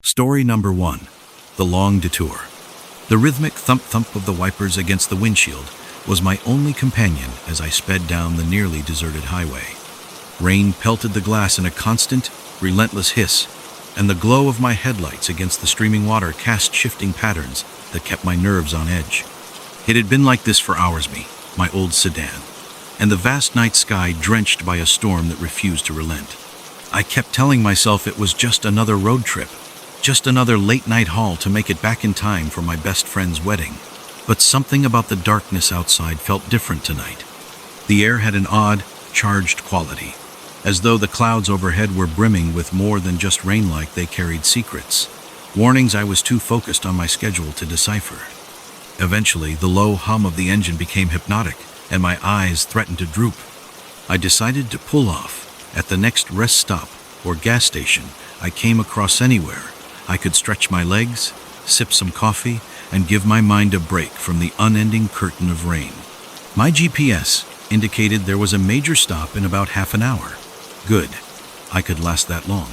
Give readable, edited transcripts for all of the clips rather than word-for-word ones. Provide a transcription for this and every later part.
Story number 1. The Long Detour. The rhythmic thump-thump of the wipers against the windshield was my only companion as I sped down the nearly deserted highway. Rain pelted the glass in a constant, relentless hiss, and the glow of my headlights against the streaming water cast shifting patterns that kept my nerves on edge. It had been like this for hours, my old sedan, and the vast night sky drenched by a storm that refused to relent. I kept telling myself it was just another road trip, just another late-night haul to make it back in time for my best friend's wedding. But something about the darkness outside felt different tonight. The air had an odd, charged quality, as though the clouds overhead were brimming with more than just rain, like they carried secrets, warnings I was too focused on my schedule to decipher. Eventually, the low hum of the engine became hypnotic, and my eyes threatened to droop. I decided to pull off at the next rest stop or gas station I came across. Anywhere I could stretch my legs, sip some coffee, and give my mind a break from the unending curtain of rain. My GPS indicated there was a major stop in about half an hour. Good, I could last that long.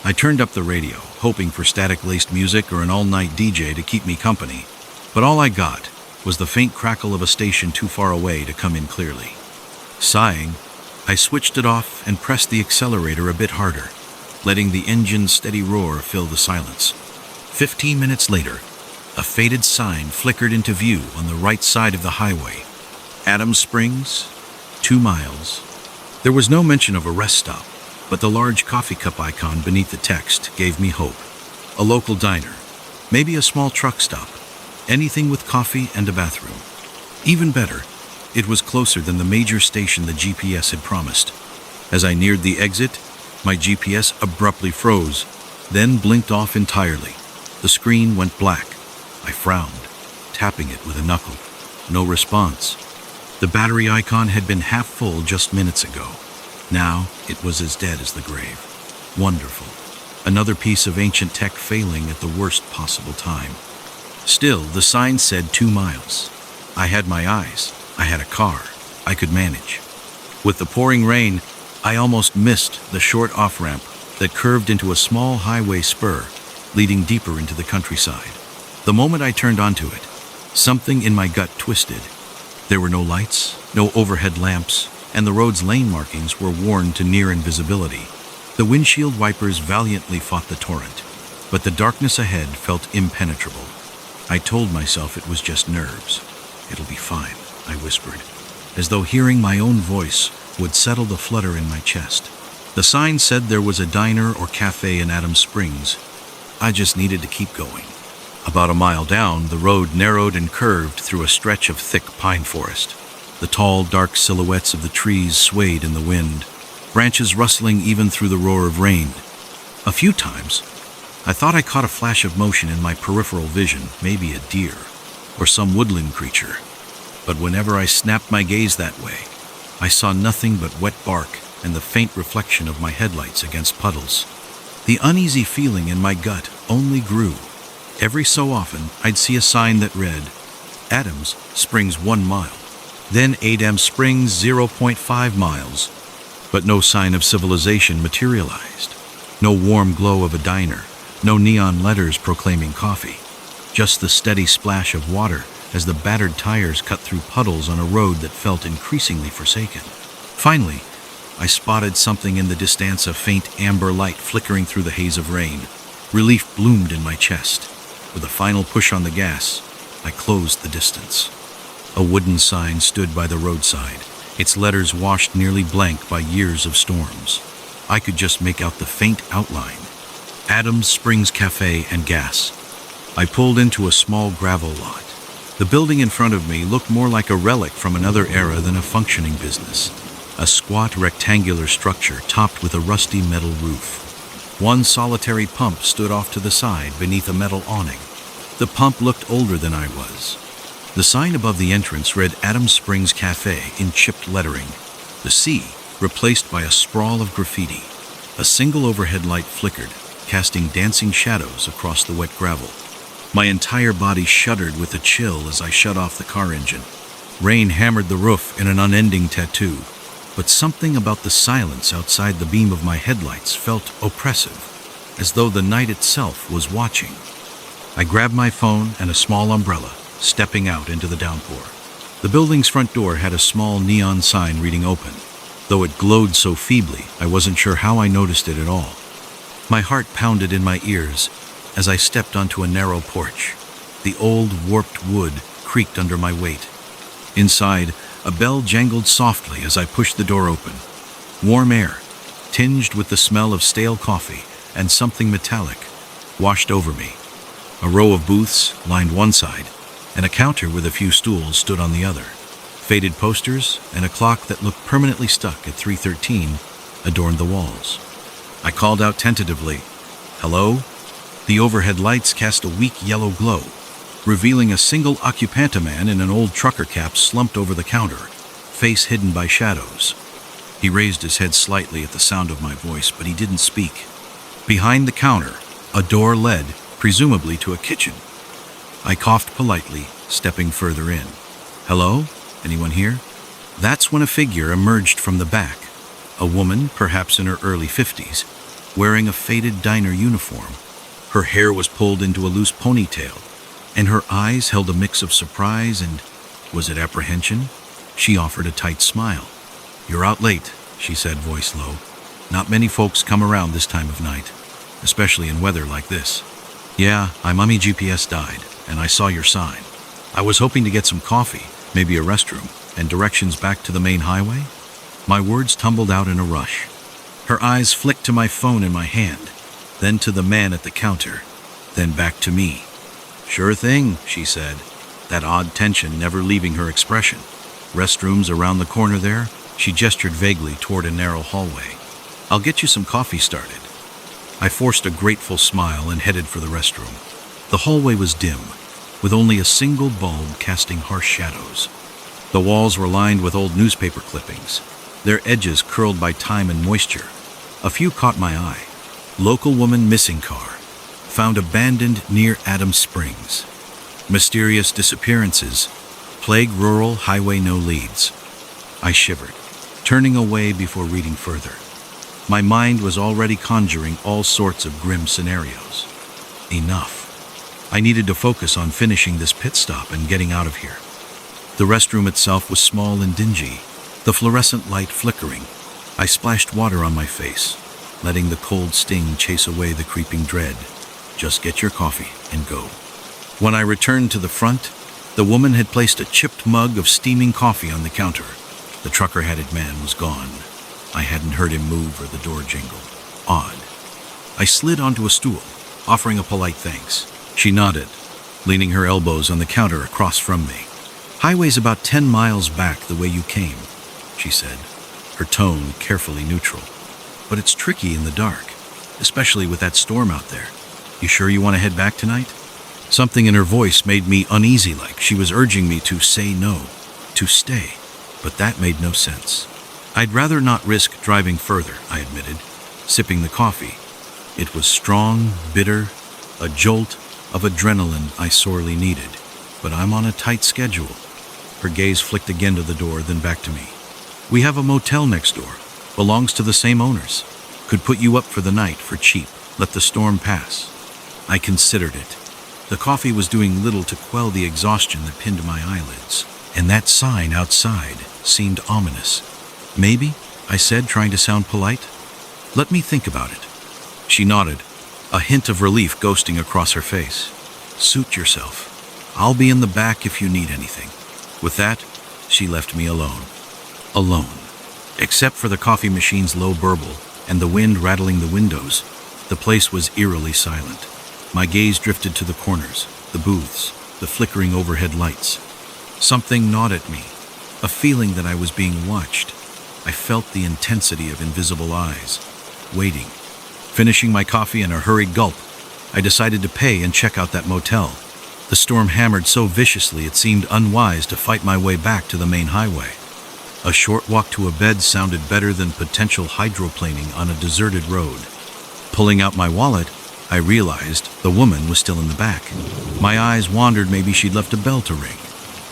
I turned up the radio, hoping for static-laced music or an all-night DJ to keep me company, but all I got was the faint crackle of a station too far away to come in clearly. Sighing, I switched it off and pressed the accelerator a bit harder, letting the engine's steady roar fill the silence. 15 minutes later, a faded sign flickered into view on the right side of the highway. Adams Springs, 2 miles. There was no mention of a rest stop, but the large coffee cup icon beneath the text gave me hope. A local diner, maybe a small truck stop, anything with coffee and a bathroom. Even better, it was closer than the major station the GPS had promised. As I neared the exit, my GPS abruptly froze, then blinked off entirely. The screen went black. I frowned, tapping it with a knuckle. No response. The battery icon had been half full just minutes ago. Now it was as dead as the grave. Wonderful. Another piece of ancient tech failing at the worst possible time. Still, the sign said 2 miles. I had my eyes. I had a car. I could manage. With the pouring rain, I almost missed the short off-ramp that curved into a small highway spur, leading deeper into the countryside. The moment I turned onto it, something in my gut twisted. There were no lights, no overhead lamps, and the road's lane markings were worn to near invisibility. The windshield wipers valiantly fought the torrent, but the darkness ahead felt impenetrable. I told myself it was just nerves. "It'll be fine," I whispered, as though hearing my own voice would settle the flutter in my chest. The sign said there was a diner or cafe in Adams Springs. I just needed to keep going. About a mile down, the road narrowed and curved through a stretch of thick pine forest. The tall, dark silhouettes of the trees swayed in the wind, branches rustling even through the roar of rain. A few times, I thought I caught a flash of motion in my peripheral vision, maybe a deer or some woodland creature. But whenever I snapped my gaze that way, I saw nothing but wet bark and the faint reflection of my headlights against puddles. The uneasy feeling in my gut only grew. Every so often, I'd see a sign that read, Adams Springs 1 mile, then Adams Springs 0.5 miles, but no sign of civilization materialized. No warm glow of a diner, no neon letters proclaiming coffee, just the steady splash of water as the battered tires cut through puddles on a road that felt increasingly forsaken. Finally, I spotted something in the distance, a faint amber light flickering through the haze of rain. Relief bloomed in my chest. With a final push on the gas, I closed the distance. A wooden sign stood by the roadside, its letters washed nearly blank by years of storms. I could just make out the faint outline. Adams Springs Cafe and Gas. I pulled into a small gravel lot. The building in front of me looked more like a relic from another era than a functioning business. A squat rectangular structure topped with a rusty metal roof. One solitary pump stood off to the side beneath a metal awning. The pump looked older than I was. The sign above the entrance read Adams Springs Cafe in chipped lettering, the C replaced by a sprawl of graffiti. A single overhead light flickered, casting dancing shadows across the wet gravel. My entire body shuddered with a chill as I shut off the car engine. Rain hammered the roof in an unending tattoo, but something about the silence outside the beam of my headlights felt oppressive. as though the night itself was watching. I grabbed my phone and a small umbrella, stepping out into the downpour. The building's front door had a small neon sign reading open. Though it glowed so feebly, I wasn't sure how I noticed it at all. My heart pounded in my ears as I stepped onto a narrow porch. The old, warped wood creaked under my weight. Inside, a bell jangled softly as I pushed the door open. Warm air, tinged with the smell of stale coffee and something metallic, washed over me. A row of booths lined one side, and a counter with a few stools stood on the other. Faded posters and a clock that looked permanently stuck at 3:13 adorned the walls. I called out tentatively, "Hello?" The overhead lights cast a weak yellow glow, revealing a single occupanta man in an old trucker cap slumped over the counter, face hidden by shadows. He raised his head slightly at the sound of my voice, but he didn't speak. Behind the counter, a door led, presumably to a kitchen. I coughed politely, stepping further in. "Hello? Anyone here?" That's when a figure emerged from the back. A woman, perhaps in her early 50s, wearing a faded diner uniform. Her hair was pulled into a loose ponytail, and her eyes held a mix of surprise and, was it apprehension? She offered a tight smile. "You're out late," she said, voice low. "Not many folks come around this time of night, especially in weather like this." "Yeah, my mummy GPS died, and I saw your sign. I was hoping to get some coffee, maybe a restroom, and directions back to the main highway." My words tumbled out in a rush. Her eyes flicked to my phone in my hand, then to the man at the counter, then back to me. "Sure thing," she said, that odd tension never leaving her expression. "Restrooms around the corner there?" She gestured vaguely toward a narrow hallway. "I'll get you some coffee started." I forced a grateful smile and headed for the restroom. The hallway was dim, with only a single bulb casting harsh shadows. The walls were lined with old newspaper clippings, their edges curled by time and moisture. A few caught my eye. "Local woman missing car. Found abandoned near Adams Springs. Mysterious disappearances. Plague rural highway no leads." I shivered, turning away before reading further. My mind was already conjuring all sorts of grim scenarios. Enough. I needed to focus on finishing this pit stop and getting out of here. The restroom itself was small and dingy, the fluorescent light flickering. I splashed water on my face, letting the cold sting chase away the creeping dread. Just get your coffee and go. When I returned to the front, the woman had placed a chipped mug of steaming coffee on the counter. The trucker-hatted man was gone. I hadn't heard him move or the door jingle. Odd. I slid onto a stool, offering a polite thanks. She nodded, leaning her elbows on the counter across from me. "Highway's about 10 miles back the way you came," she said, her tone carefully neutral. "But it's tricky in the dark, especially with that storm out there. You sure you want to head back tonight?" Something in her voice made me uneasy, like she was urging me to say no, to stay, but that made no sense. "I'd rather not risk driving further," I admitted, sipping the coffee. It was strong, bitter, a jolt of adrenaline I sorely needed, but I'm on a tight schedule. Her gaze flicked again to the door, then back to me. "We have a motel next door, belongs to the same owners. Could put you up for the night for cheap, let the storm pass." I considered it. The coffee was doing little to quell the exhaustion that pinned my eyelids, and that sign outside seemed ominous. "Maybe," I said, trying to sound polite. "Let me think about it." She nodded, a hint of relief ghosting across her face. "Suit yourself. I'll be in the back if you need anything." With that, she left me alone. Alone. Except for the coffee machine's low burble and the wind rattling the windows, the place was eerily silent. My gaze drifted to the corners, the booths, the flickering overhead lights. Something gnawed at me, a feeling that I was being watched. I felt the intensity of invisible eyes, waiting. Finishing my coffee in a hurried gulp, I decided to pay and check out that motel. The storm hammered so viciously it seemed unwise to fight my way back to the main highway. A short walk to a bed sounded better than potential hydroplaning on a deserted road. Pulling out my wallet, I realized the woman was still in the back. My eyes wandered, maybe she'd left a bell to ring.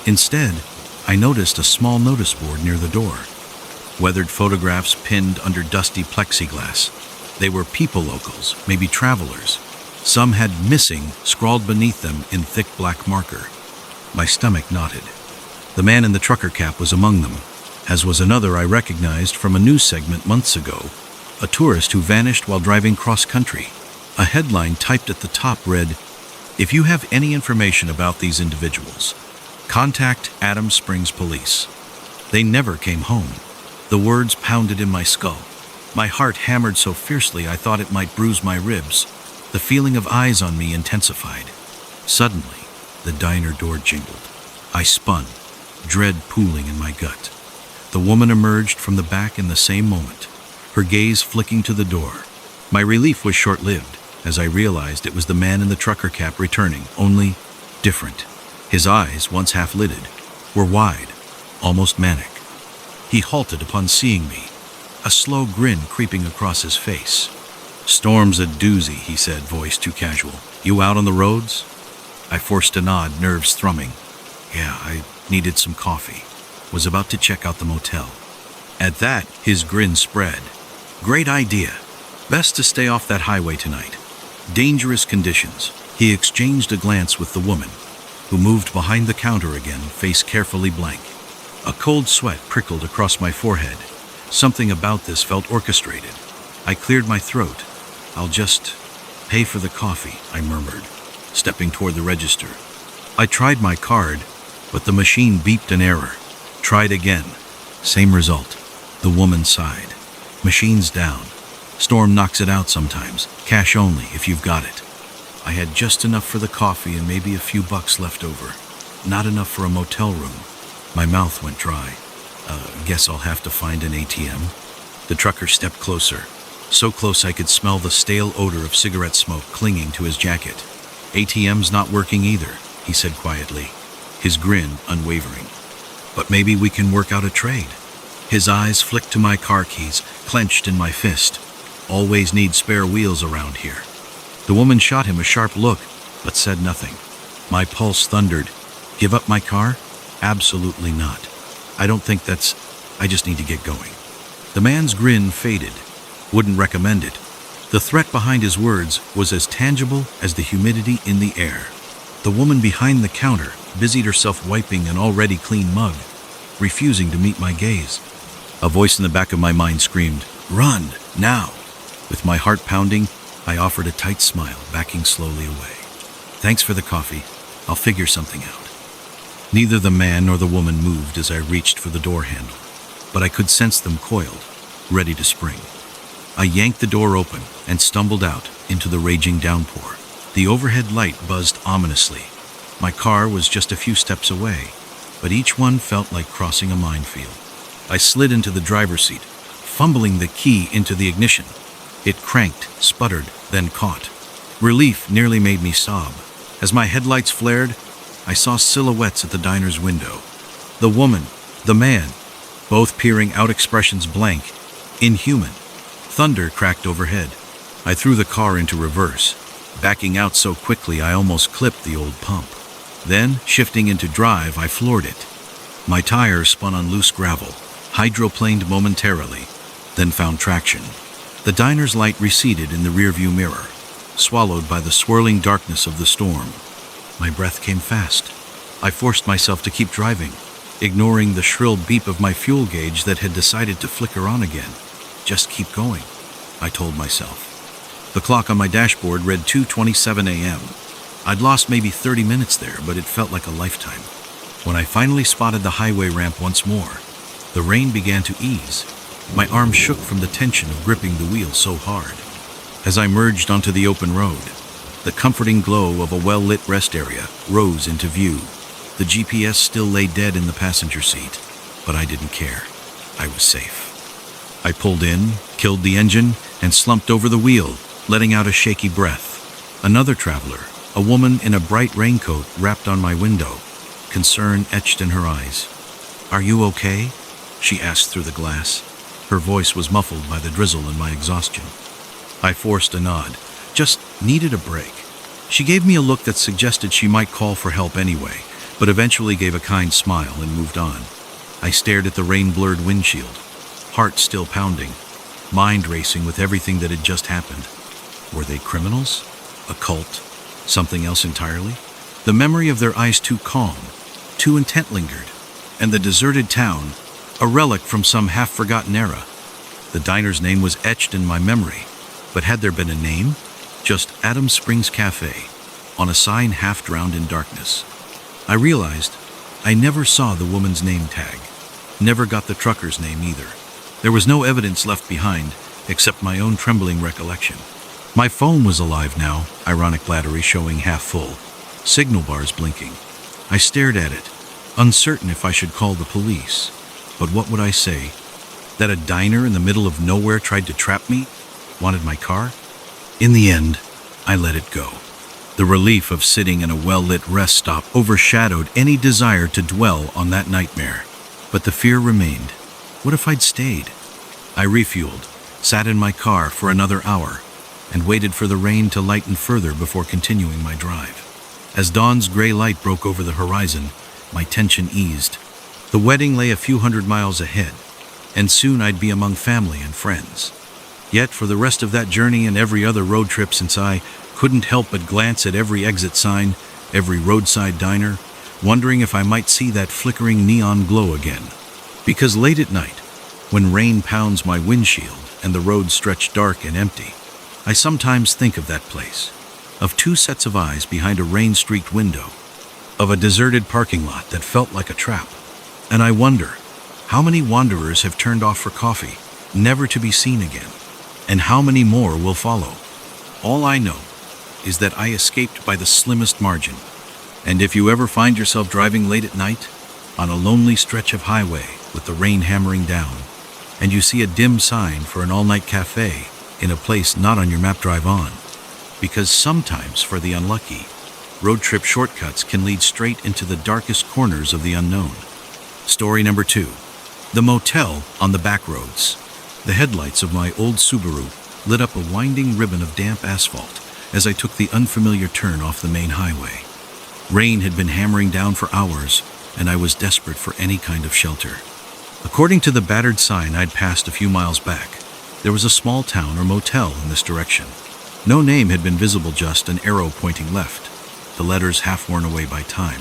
Instead, I noticed a small notice board near the door. Weathered photographs pinned under dusty plexiglass. They were people locals, maybe travelers. Some had "missing" scrawled beneath them in thick black marker. My stomach knotted. The man in the trucker cap was among them, as was another I recognized from a news segment months ago, a tourist who vanished while driving cross-country. A headline typed at the top read, "If you have any information about these individuals, contact Adams Springs Police." They never came home. The words pounded in my skull. My heart hammered so fiercely I thought it might bruise my ribs. The feeling of eyes on me intensified. Suddenly, the diner door jingled. I spun, dread pooling in my gut. The woman emerged from the back in the same moment, her gaze flicking to the door. My relief was short-lived, as I realized it was the man in the trucker cap returning, only different. His eyes, once half-lidded, were wide, almost manic. He halted upon seeing me, a slow grin creeping across his face. "Storm's a doozy," he said, voice too casual. "You out on the roads?" I forced a nod, nerves thrumming. "Yeah, I needed some coffee. Was about to check out the motel." At that, his grin spread. "Great idea. Best to stay off that highway tonight. Dangerous conditions." He exchanged a glance with the woman, who moved behind the counter again, face carefully blank. A cold sweat prickled across my forehead. Something about this felt orchestrated. I cleared my throat. "I'll just pay for the coffee," I murmured, stepping toward the register. I tried my card, but the machine beeped an error. Tried again. Same result. The woman sighed. "Machine's down. Storm knocks it out sometimes. Cash only, if you've got it." I had just enough for the coffee and maybe a few bucks left over. Not enough for a motel room. My mouth went dry. Guess I'll have to find an ATM. The trucker stepped closer, so close I could smell the stale odor of cigarette smoke clinging to his jacket. "ATM's not working either," he said quietly, his grin unwavering. "But maybe we can work out a trade." His eyes flicked to my car keys, clenched in my fist. "Always need spare wheels around here." The woman shot him a sharp look, but said nothing. My pulse thundered. "Give up my car? Absolutely not. I don't think that's... I just need to get going." The man's grin faded. Wouldn't recommend it. The threat behind his words was as tangible as the humidity in the air. The woman behind the counter busied herself wiping an already clean mug, refusing to meet my gaze. A voice in the back of my mind screamed, "Run, now!" With my heart pounding, I offered a tight smile, backing slowly away. "Thanks for the coffee. I'll figure something out." Neither the man nor the woman moved as I reached for the door handle, but I could sense them coiled, ready to spring. I yanked the door open and stumbled out into the raging downpour. The overhead light buzzed ominously. My car was just a few steps away, but each one felt like crossing a minefield. I slid into the driver's seat, fumbling the key into the ignition. It cranked, sputtered, then caught. Relief nearly made me sob. As my headlights flared, I saw silhouettes at the diner's window. The woman, the man, both peering out, expressions blank, inhuman. Thunder cracked overhead. I threw the car into reverse, backing out so quickly I almost clipped the old pump. Then, shifting into drive, I floored it. My tires spun on loose gravel, hydroplaned momentarily, then found traction. The diner's light receded in the rearview mirror, swallowed by the swirling darkness of the storm. My breath came fast. I forced myself to keep driving, ignoring the shrill beep of my fuel gauge that had decided to flicker on again. "Just keep going," I told myself. The clock on my dashboard read 2:27 a.m. I'd lost maybe 30 minutes there, but it felt like a lifetime. When I finally spotted the highway ramp once more, the rain began to ease. My arms shook from the tension of gripping the wheel so hard. As I merged onto the open road, the comforting glow of a well-lit rest area rose into view. The GPS still lay dead in the passenger seat, but I didn't care. I was safe. I pulled in, killed the engine, and slumped over the wheel, letting out a shaky breath. Another traveler, a woman in a bright raincoat, rapped on my window, concern etched in her eyes. "Are you okay?" she asked through the glass. Her voice was muffled by the drizzle and my exhaustion. I forced a nod. Just needed a break. She gave me a look that suggested she might call for help anyway, but eventually gave a kind smile and moved on. I stared at the rain-blurred windshield, heart still pounding. mind racing with everything that had just happened. Were they criminals? A cult? Something else entirely? The memory of their eyes too calm, too intent lingered, and the deserted town, a relic from some half-forgotten era. The diner's name was etched in my memory, but had there been a name? Just Adams Springs Cafe, on a sign half drowned in darkness. I realized I never saw the woman's name tag, never got the trucker's name either. There was no evidence left behind, except my own trembling recollection. My phone was alive now, ironic battery showing half full, signal bars blinking. I stared at it, uncertain if I should call the police. But what would I say? That a diner in the middle of nowhere tried to trap me? Wanted my car? In the end, I let it go. The relief of sitting in a well-lit rest stop overshadowed any desire to dwell on that nightmare. But the fear remained. What if I'd stayed? I refueled, sat in my car for another hour, and waited for the rain to lighten further before continuing my drive. As dawn's gray light broke over the horizon, my tension eased. The wedding lay a few hundred miles ahead, and soon I'd be among family and friends. Yet for the rest of that journey and every other road trip since, I couldn't help but glance at every exit sign, every roadside diner, wondering if I might see that flickering neon glow again. Because late at night, when rain pounds my windshield and the roads stretch dark and empty, I sometimes think of that place, of two sets of eyes behind a rain-streaked window, of a deserted parking lot that felt like a trap. And I wonder, how many wanderers have turned off for coffee, never to be seen again, and how many more will follow? All I know is that I escaped by the slimmest margin. And if you ever find yourself driving late at night, on a lonely stretch of highway with the rain hammering down, and you see a dim sign for an all-night cafe in a place not on your map, drive on. Because sometimes, for the unlucky, road trip shortcuts can lead straight into the darkest corners of the unknown. Story number 2. The motel on the back roads. The headlights of my old Subaru lit up a winding ribbon of damp asphalt as I took the unfamiliar turn off the main highway. Rain had been hammering down for hours, and I was desperate for any kind of shelter. According to the battered sign I'd passed a few miles back, there was a small town or motel in this direction. No name had been visible, just an arrow pointing left, the letters half worn away by time.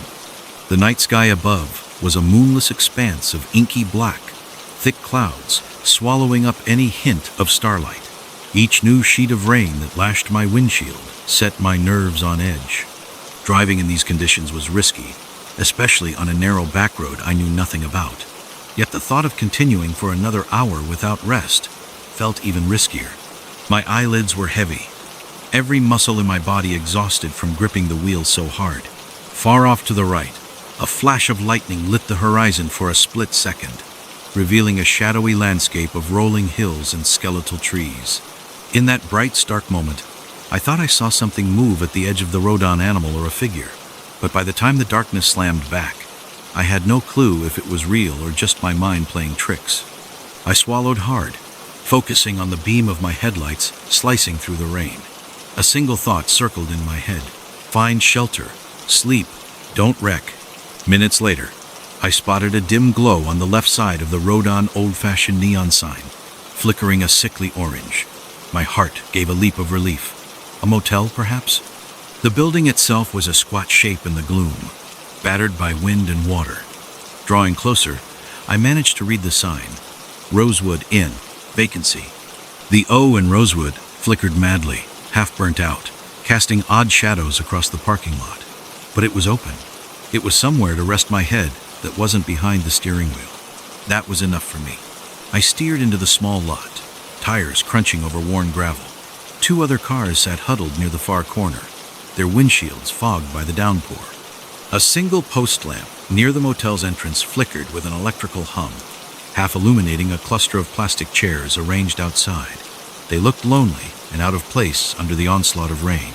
The night sky above was a moonless expanse of inky black, thick clouds swallowing up any hint of starlight. Each new sheet of rain that lashed my windshield set my nerves on edge. Driving in these conditions was risky, especially on a narrow back road I knew nothing about. Yet the thought of continuing for another hour without rest felt even riskier. My eyelids were heavy, every muscle in my body exhausted from gripping the wheel so hard. Far off to the right, a flash of lightning lit the horizon for a split second, revealing a shadowy landscape of rolling hills and skeletal trees. In that bright, stark moment, I thought I saw something move at the edge of the road, an animal or a figure. But by the time the darkness slammed back, I had no clue if it was real or just my mind playing tricks. I swallowed hard, focusing on the beam of my headlights slicing through the rain. A single thought circled in my head: find shelter, sleep, don't wreck. Minutes later, I spotted a dim glow on the left side of the Rodon old-fashioned neon sign, flickering a sickly orange. My heart gave a leap of relief. A motel, perhaps? The building itself was a squat shape in the gloom, battered by wind and water. Drawing closer, I managed to read the sign: Rosewood Inn, vacancy. The O in Rosewood flickered madly, half burnt out, casting odd shadows across the parking lot. But it was open. It was somewhere to rest my head that wasn't behind the steering wheel. That was enough for me. I steered into the small lot, tires crunching over worn gravel. 2 other cars sat huddled near the far corner, their windshields fogged by the downpour. A single post lamp near the motel's entrance flickered with an electrical hum, half illuminating a cluster of plastic chairs arranged outside. They looked lonely and out of place under the onslaught of rain.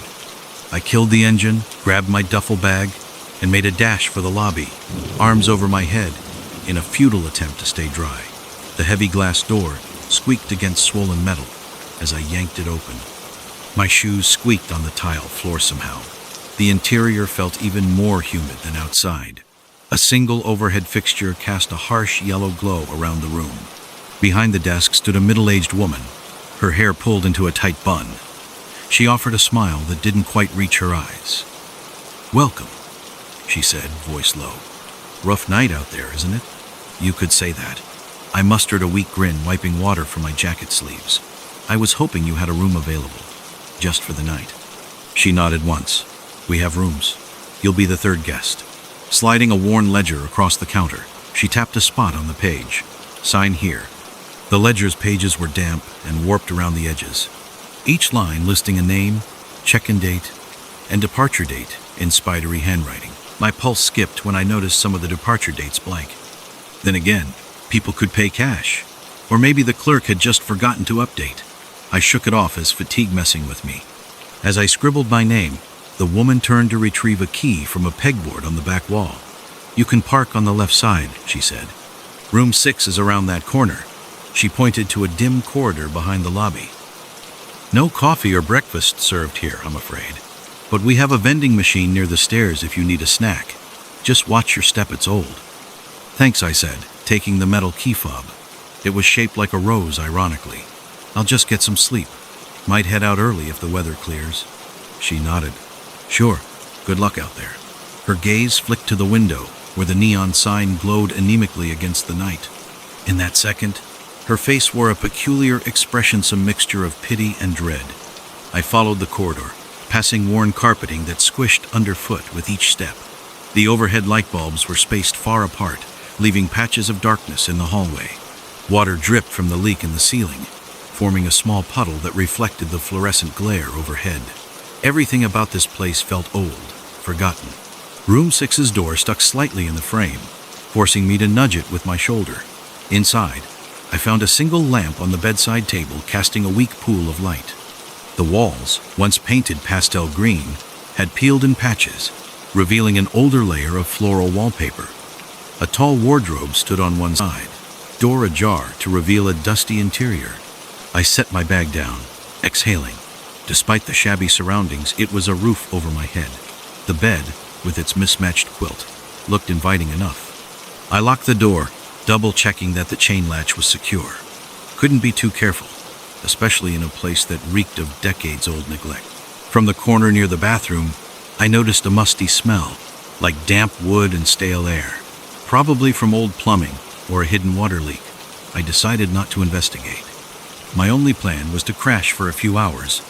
I killed the engine, grabbed my duffel bag, and made a dash for the lobby, arms over my head, in a futile attempt to stay dry. The heavy glass door squeaked against swollen metal as I yanked it open. My shoes squeaked on the tile floor somehow. The interior felt even more humid than outside. A single overhead fixture cast a harsh yellow glow around the room. Behind the desk stood a middle-aged woman, her hair pulled into a tight bun. She offered a smile that didn't quite reach her eyes. "Welcome," she said, voice low. "Rough night out there, isn't it?" "You could say that." I mustered a weak grin, wiping water from my jacket sleeves. "I was hoping you had a room available, just for the night." She nodded once. "We have rooms. You'll be the third guest." Sliding a worn ledger across the counter, she tapped a spot on the page. "Sign here." The ledger's pages were damp and warped around the edges, each line listing a name, check-in date, and departure date in spidery handwriting. My pulse skipped when I noticed some of the departure dates blank. Then again, people could pay cash, or maybe the clerk had just forgotten to update. I shook it off as fatigue messing with me. As I scribbled my name, the woman turned to retrieve a key from a pegboard on the back wall. "You can park on the left side," she said. "Room 6 is around that corner." She pointed to a dim corridor behind the lobby. "No coffee or breakfast served here, I'm afraid. But we have a vending machine near the stairs if you need a snack. Just watch your step, it's old." "Thanks," I said, taking the metal key fob. It was shaped like a rose, ironically. "I'll just get some sleep. Might head out early if the weather clears." She nodded. "Sure, good luck out there." Her gaze flicked to the window, where the neon sign glowed anemically against the night. In that second, her face wore a peculiar expression, some mixture of pity and dread. I followed the corridor, passing worn carpeting that squished underfoot with each step. The overhead light bulbs were spaced far apart, leaving patches of darkness in the hallway. Water dripped from the leak in the ceiling, forming a small puddle that reflected the fluorescent glare overhead. Everything about this place felt old, forgotten. Room 6's door stuck slightly in the frame, forcing me to nudge it with my shoulder. Inside, I found a single lamp on the bedside table casting a weak pool of light. The walls, once painted pastel green, had peeled in patches, revealing an older layer of floral wallpaper. A tall wardrobe stood on one side, door ajar to reveal a dusty interior. I set my bag down, exhaling. Despite the shabby surroundings, it was a roof over my head. The bed, with its mismatched quilt, looked inviting enough. I locked the door, double-checking that the chain latch was secure. Couldn't be too careful, especially in a place that reeked of decades-old neglect. From the corner near the bathroom, I noticed a musty smell, like damp wood and stale air, probably from old plumbing or a hidden water leak. I decided not to investigate. My only plan was to crash for a few hours,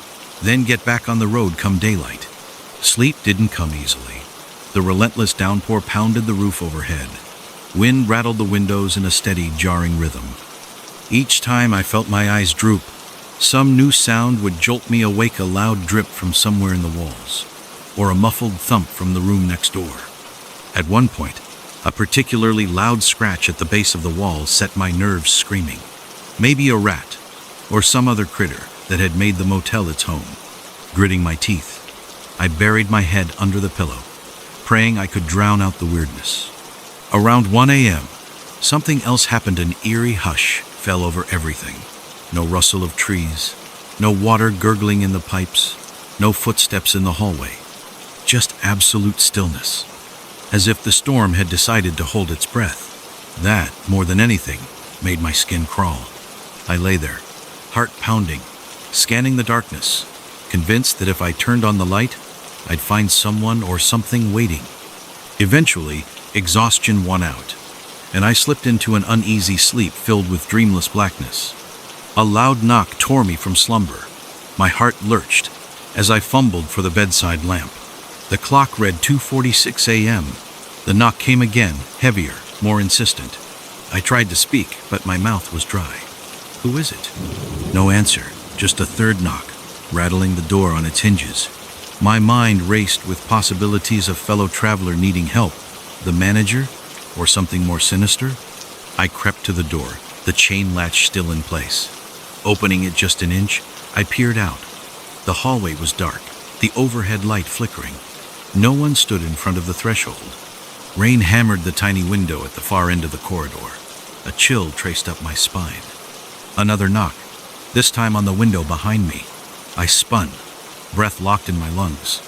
then get back on the road come daylight. Sleep didn't come easily. The relentless downpour pounded the roof overhead. Wind rattled the windows in a steady, jarring rhythm. Each time I felt my eyes droop, some new sound would jolt me awake, a loud drip from somewhere in the walls, or a muffled thump from the room next door. At one point, a particularly loud scratch at the base of the wall set my nerves screaming. Maybe a rat, or some other critter that had made the motel its home. Gritting my teeth, I buried my head under the pillow, praying I could drown out the weirdness. Around 1 a.m., something else happened. An eerie hush fell over everything. No rustle of trees, no water gurgling in the pipes, no footsteps in the hallway. Just absolute stillness, as if the storm had decided to hold its breath. That, more than anything, made my skin crawl. I lay there, heart pounding, scanning the darkness, convinced that if I turned on the light, I'd find someone or something waiting. Eventually, exhaustion won out, and I slipped into an uneasy sleep filled with dreamless blackness. A loud knock tore me from slumber. My heart lurched as I fumbled for the bedside lamp. The clock read 2:46 a.m. The knock came again, heavier, more insistent. I tried to speak, but my mouth was dry. "Who is it?" No answer, just a third knock, rattling the door on its hinges. My mind raced with possibilities of fellow traveler needing help, the manager, or something more sinister. I crept to the door, the chain latch still in place. Opening it just an inch, I peered out. The hallway was dark, the overhead light flickering. No one stood in front of the threshold. Rain hammered the tiny window at the far end of the corridor. A chill traced up my spine. Another knock, this time on the window behind me. I spun, breath locked in my lungs.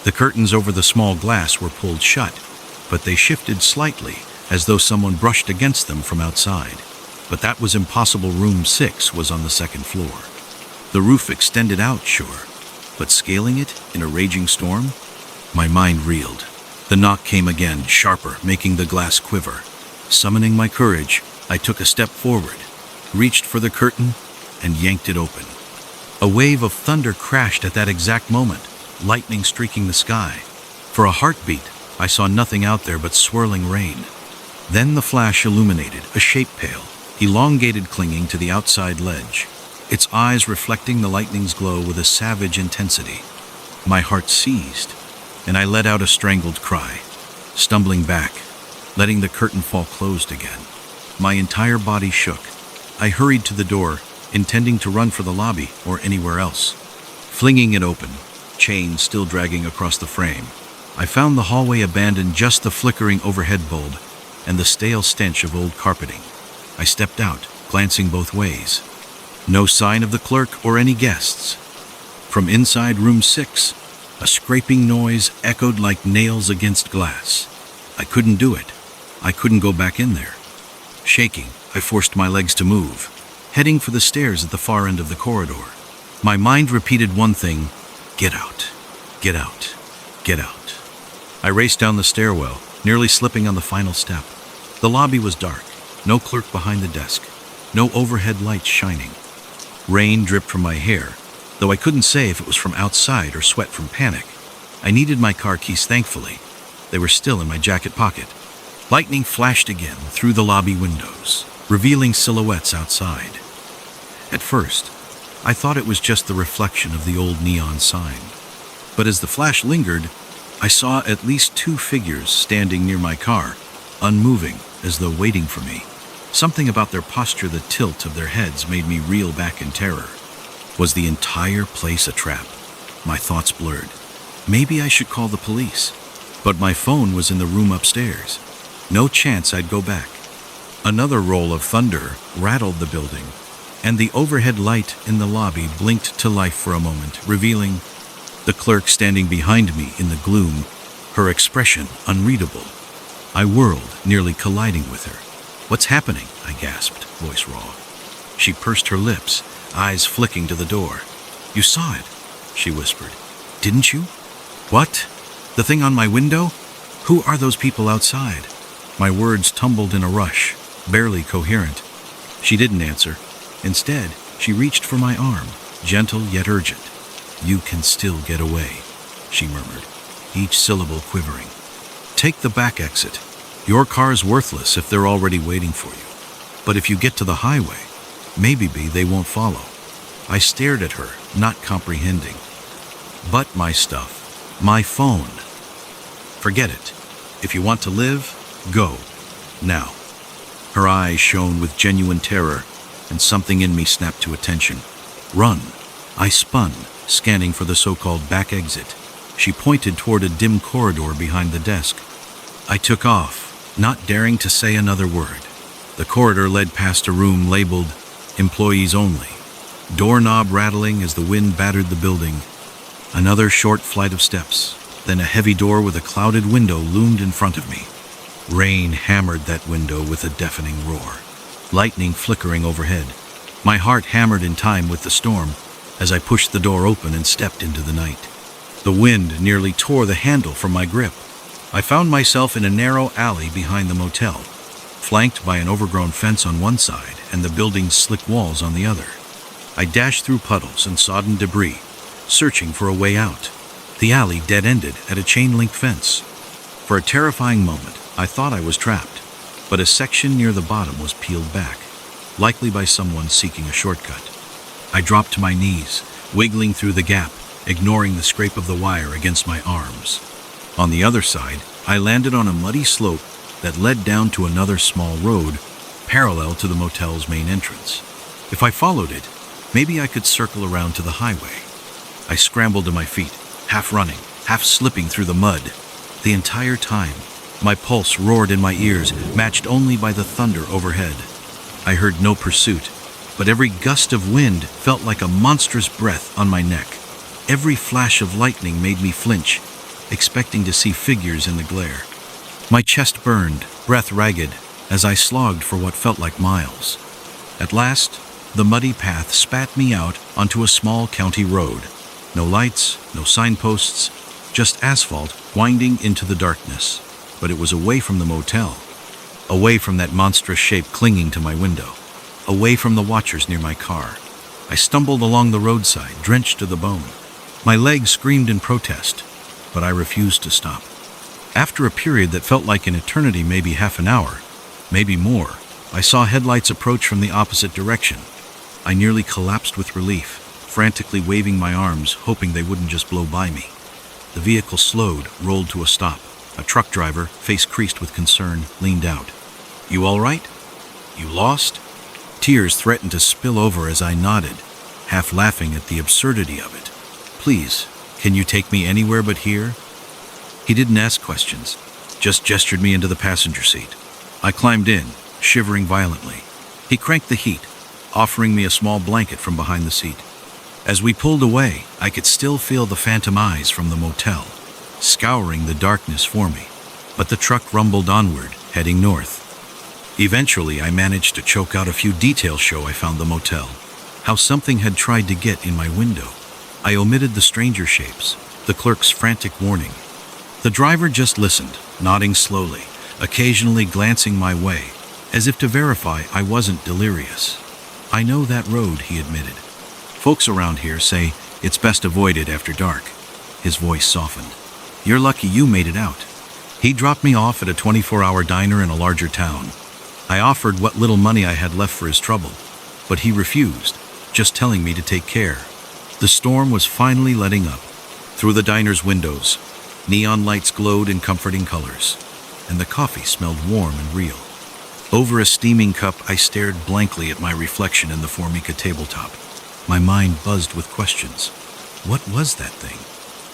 The curtains over the small glass were pulled shut, but they shifted slightly, as though someone brushed against them from outside. But that was impossible. Room 6 was on the second floor. The roof extended out, sure, but scaling it in a raging storm? My mind reeled. The knock came again, sharper, making the glass quiver. Summoning my courage, I took a step forward, reached for the curtain, and yanked it open. A wave of thunder crashed at that exact moment, lightning streaking the sky. For a heartbeat, I saw nothing out there but swirling rain. Then the flash illuminated a shape pale, elongated, clinging to the outside ledge, its eyes reflecting the lightning's glow with a savage intensity. My heart seized, and I let out a strangled cry, stumbling back, letting the curtain fall closed again. My entire body shook. I hurried to the door, intending to run for the lobby or anywhere else. Flinging it open, chains still dragging across the frame, I found the hallway abandoned, just the flickering overhead bulb and the stale stench of old carpeting. I stepped out, glancing both ways. No sign of the clerk or any guests. From inside room 6, a scraping noise echoed like nails against glass. I couldn't do it. I couldn't go back in there. Shaking, I forced my legs to move, heading for the stairs at the far end of the corridor. My mind repeated one thing: get out, get out, get out. I raced down the stairwell, nearly slipping on the final step. The lobby was dark, no clerk behind the desk, no overhead lights shining. Rain dripped from my hair, though I couldn't say if it was from outside or sweat from panic. I needed my car keys, thankfully. They were still in my jacket pocket. Lightning flashed again through the lobby windows, revealing silhouettes outside. At first, I thought it was just the reflection of the old neon sign. But as the flash lingered, I saw at least 2 figures standing near my car, unmoving, as though waiting for me. Something about their posture, the tilt of their heads, made me reel back in terror. Was the entire place a trap? My thoughts blurred. Maybe I should call the police. But my phone was in the room upstairs. No chance I'd go back. Another roll of thunder rattled the building, and the overhead light in the lobby blinked to life for a moment, revealing the clerk standing behind me in the gloom, her expression unreadable. I whirled, nearly colliding with her. "What's happening?" I gasped, voice raw. She pursed her lips, eyes flicking to the door. "You saw it," she whispered. "Didn't you?" "What? The thing on my window? Who are those people outside?" My words tumbled in a rush, barely coherent. She didn't answer. Instead, she reached for my arm, gentle yet urgent. "You can still get away," she murmured, each syllable quivering. "Take the back exit. Your car's worthless if they're already waiting for you. But if you get to the highway, maybe they won't follow." I stared at her, not comprehending. "But my stuff, my phone." "Forget it. If you want to live, go. Now." Her eyes shone with genuine terror, and something in me snapped to attention. "Run." I spun, scanning for the so-called back exit. She pointed toward a dim corridor behind the desk. I took off, not daring to say another word. The corridor led past a room labeled "Employees Only," doorknob rattling as the wind battered the building. Another short flight of steps, then a heavy door with a clouded window loomed in front of me. Rain hammered that window with a deafening roar, lightning flickering overhead. My heart hammered in time with the storm as I pushed the door open and stepped into the night. The wind nearly tore the handle from my grip. I found myself in a narrow alley behind the motel, flanked by an overgrown fence on one side and the building's slick walls on the other. I dashed through puddles and sodden debris, searching for a way out. The alley dead-ended at a chain-link fence. For a terrifying moment, I thought I was trapped, but a section near the bottom was peeled back, likely by someone seeking a shortcut. I dropped to my knees, wiggling through the gap, ignoring the scrape of the wire against my arms. On the other side, I landed on a muddy slope that led down to another small road, parallel to the motel's main entrance. If I followed it, maybe I could circle around to the highway. I scrambled to my feet, half running, half slipping through the mud. The entire time, my pulse roared in my ears, matched only by the thunder overhead. I heard no pursuit, but every gust of wind felt like a monstrous breath on my neck. Every flash of lightning made me flinch, expecting to see figures in the glare. My chest burned, breath ragged, as I slogged for what felt like miles. At last, the muddy path spat me out onto a small county road. No lights, no signposts, just asphalt winding into the darkness. But it was away from the motel, away from that monstrous shape clinging to my window, away from the watchers near my car. I stumbled along the roadside, drenched to the bone. My legs screamed in protest, but I refused to stop. After a period that felt like an eternity, maybe half an hour, maybe more, I saw headlights approach from the opposite direction. I nearly collapsed with relief, frantically waving my arms, hoping they wouldn't just blow by me. The vehicle slowed, rolled to a stop. A truck driver, face creased with concern, leaned out. "You all right? You lost?" Tears threatened to spill over as I nodded, half laughing at the absurdity of it. "Please, can you take me anywhere but here?" He didn't ask questions, just gestured me into the passenger seat. I climbed in, shivering violently. He cranked the heat, offering me a small blanket from behind the seat. As we pulled away, I could still feel the phantom eyes from the motel, scouring the darkness for me. But the truck rumbled onward, heading north. Eventually, I managed to choke out a few details show I found the motel, how something had tried to get in my window. I omitted the stranger shapes, the clerk's frantic warning. The driver just listened, nodding slowly, occasionally glancing my way, as if to verify I wasn't delirious. "I know that road," he admitted. "Folks around here say it's best avoided after dark." His voice softened. "You're lucky you made it out." He dropped me off at a 24-hour diner in a larger town. I offered what little money I had left for his trouble, but he refused, just telling me to take care. The storm was finally letting up. Through the diner's windows, neon lights glowed in comforting colors, and the coffee smelled warm and real. Over a steaming cup, I stared blankly at my reflection in the Formica tabletop. My mind buzzed with questions. What was that thing?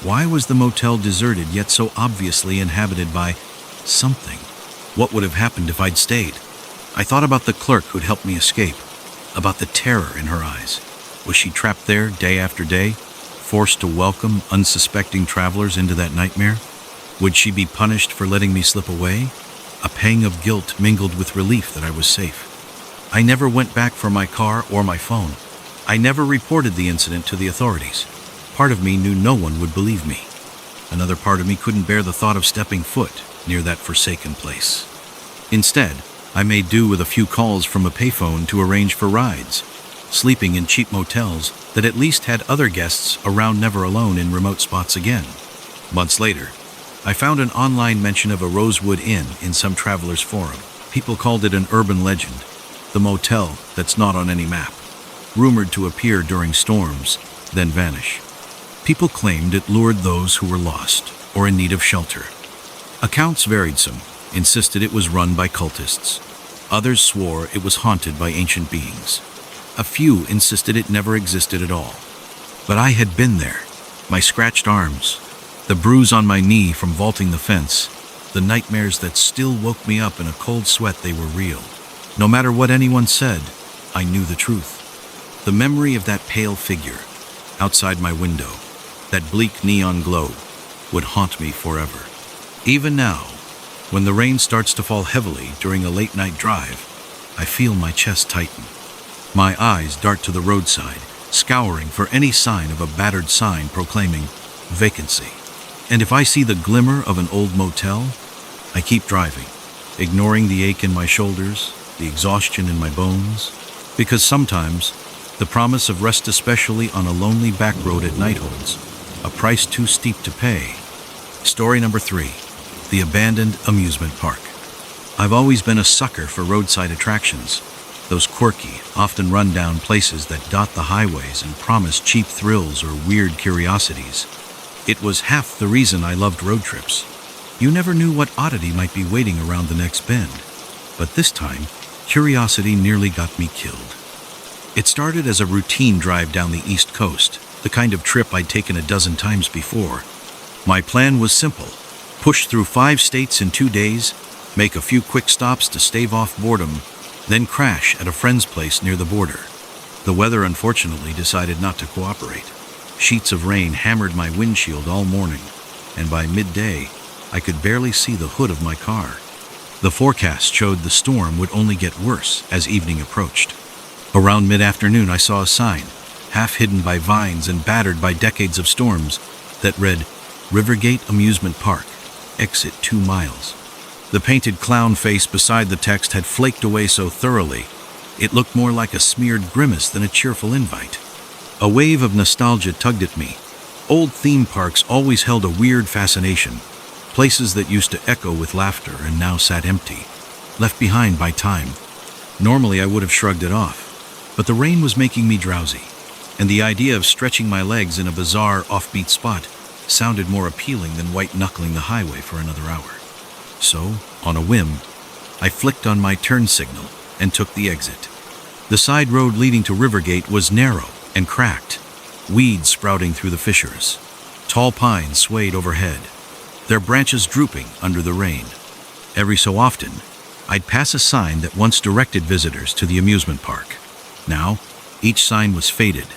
Why was the motel deserted yet so obviously inhabited by something? What would have happened if I'd stayed? I thought about the clerk who'd helped me escape, about the terror in her eyes. Was she trapped there day after day, forced to welcome unsuspecting travelers into that nightmare? Would she be punished for letting me slip away? A pang of guilt mingled with relief that I was safe. I never went back for my car or my phone. I never reported the incident to the authorities. Part of me knew no one would believe me. Another part of me couldn't bear the thought of stepping foot near that forsaken place. Instead, I made do with a few calls from a payphone to arrange for rides, sleeping in cheap motels that at least had other guests around, never alone in remote spots again. Months later, I found an online mention of a Rosewood Inn in some traveler's forum. People called it an urban legend, the motel that's not on any map, rumored to appear during storms, then vanish. People claimed it lured those who were lost or in need of shelter. Accounts varied. Some insisted it was run by cultists. Others swore it was haunted by ancient beings. A few insisted it never existed at all. But I had been there. My scratched arms, the bruise on my knee from vaulting the fence, the nightmares that still woke me up in a cold sweat, they were real. No matter what anyone said, I knew the truth. The memory of that pale figure outside my window, that bleak neon glow, would haunt me forever. Even now, when the rain starts to fall heavily during a late-night drive, I feel my chest tighten. My eyes dart to the roadside, scouring for any sign of a battered sign proclaiming vacancy. And if I see the glimmer of an old motel, I keep driving, ignoring the ache in my shoulders, the exhaustion in my bones, because sometimes the promise of rest, especially on a lonely back road at night, holds a price too steep to pay. Story number 3, the abandoned amusement park. I've always been a sucker for roadside attractions, those quirky, often run-down places that dot the highways and promise cheap thrills or weird curiosities. It was half the reason I loved road trips. You never knew what oddity might be waiting around the next bend. But this time, curiosity nearly got me killed. It started as a routine drive down the East Coast, the kind of trip I'd taken a dozen times before. My plan was simple: push through 5 states in 2 days, make a few quick stops to stave off boredom, then crash at a friend's place near the border. The weather unfortunately decided not to cooperate. Sheets of rain hammered my windshield all morning, and by midday, I could barely see the hood of my car. The forecast showed the storm would only get worse as evening approached. Around mid-afternoon, I saw a sign, half hidden by vines and battered by decades of storms, that read, Rivergate Amusement Park, exit 2 miles. The painted clown face beside the text had flaked away so thoroughly, it looked more like a smeared grimace than a cheerful invite. A wave of nostalgia tugged at me. Old theme parks always held a weird fascination, places that used to echo with laughter and now sat empty, left behind by time. Normally I would have shrugged it off, but the rain was making me drowsy, and the idea of stretching my legs in a bizarre, offbeat spot sounded more appealing than white-knuckling the highway for another hour. So, on a whim, I flicked on my turn signal and took the exit. The side road leading to Rivergate was narrow and cracked, weeds sprouting through the fissures. Tall pines swayed overhead, their branches drooping under the rain. Every so often, I'd pass a sign that once directed visitors to the amusement park. Now, each sign was faded,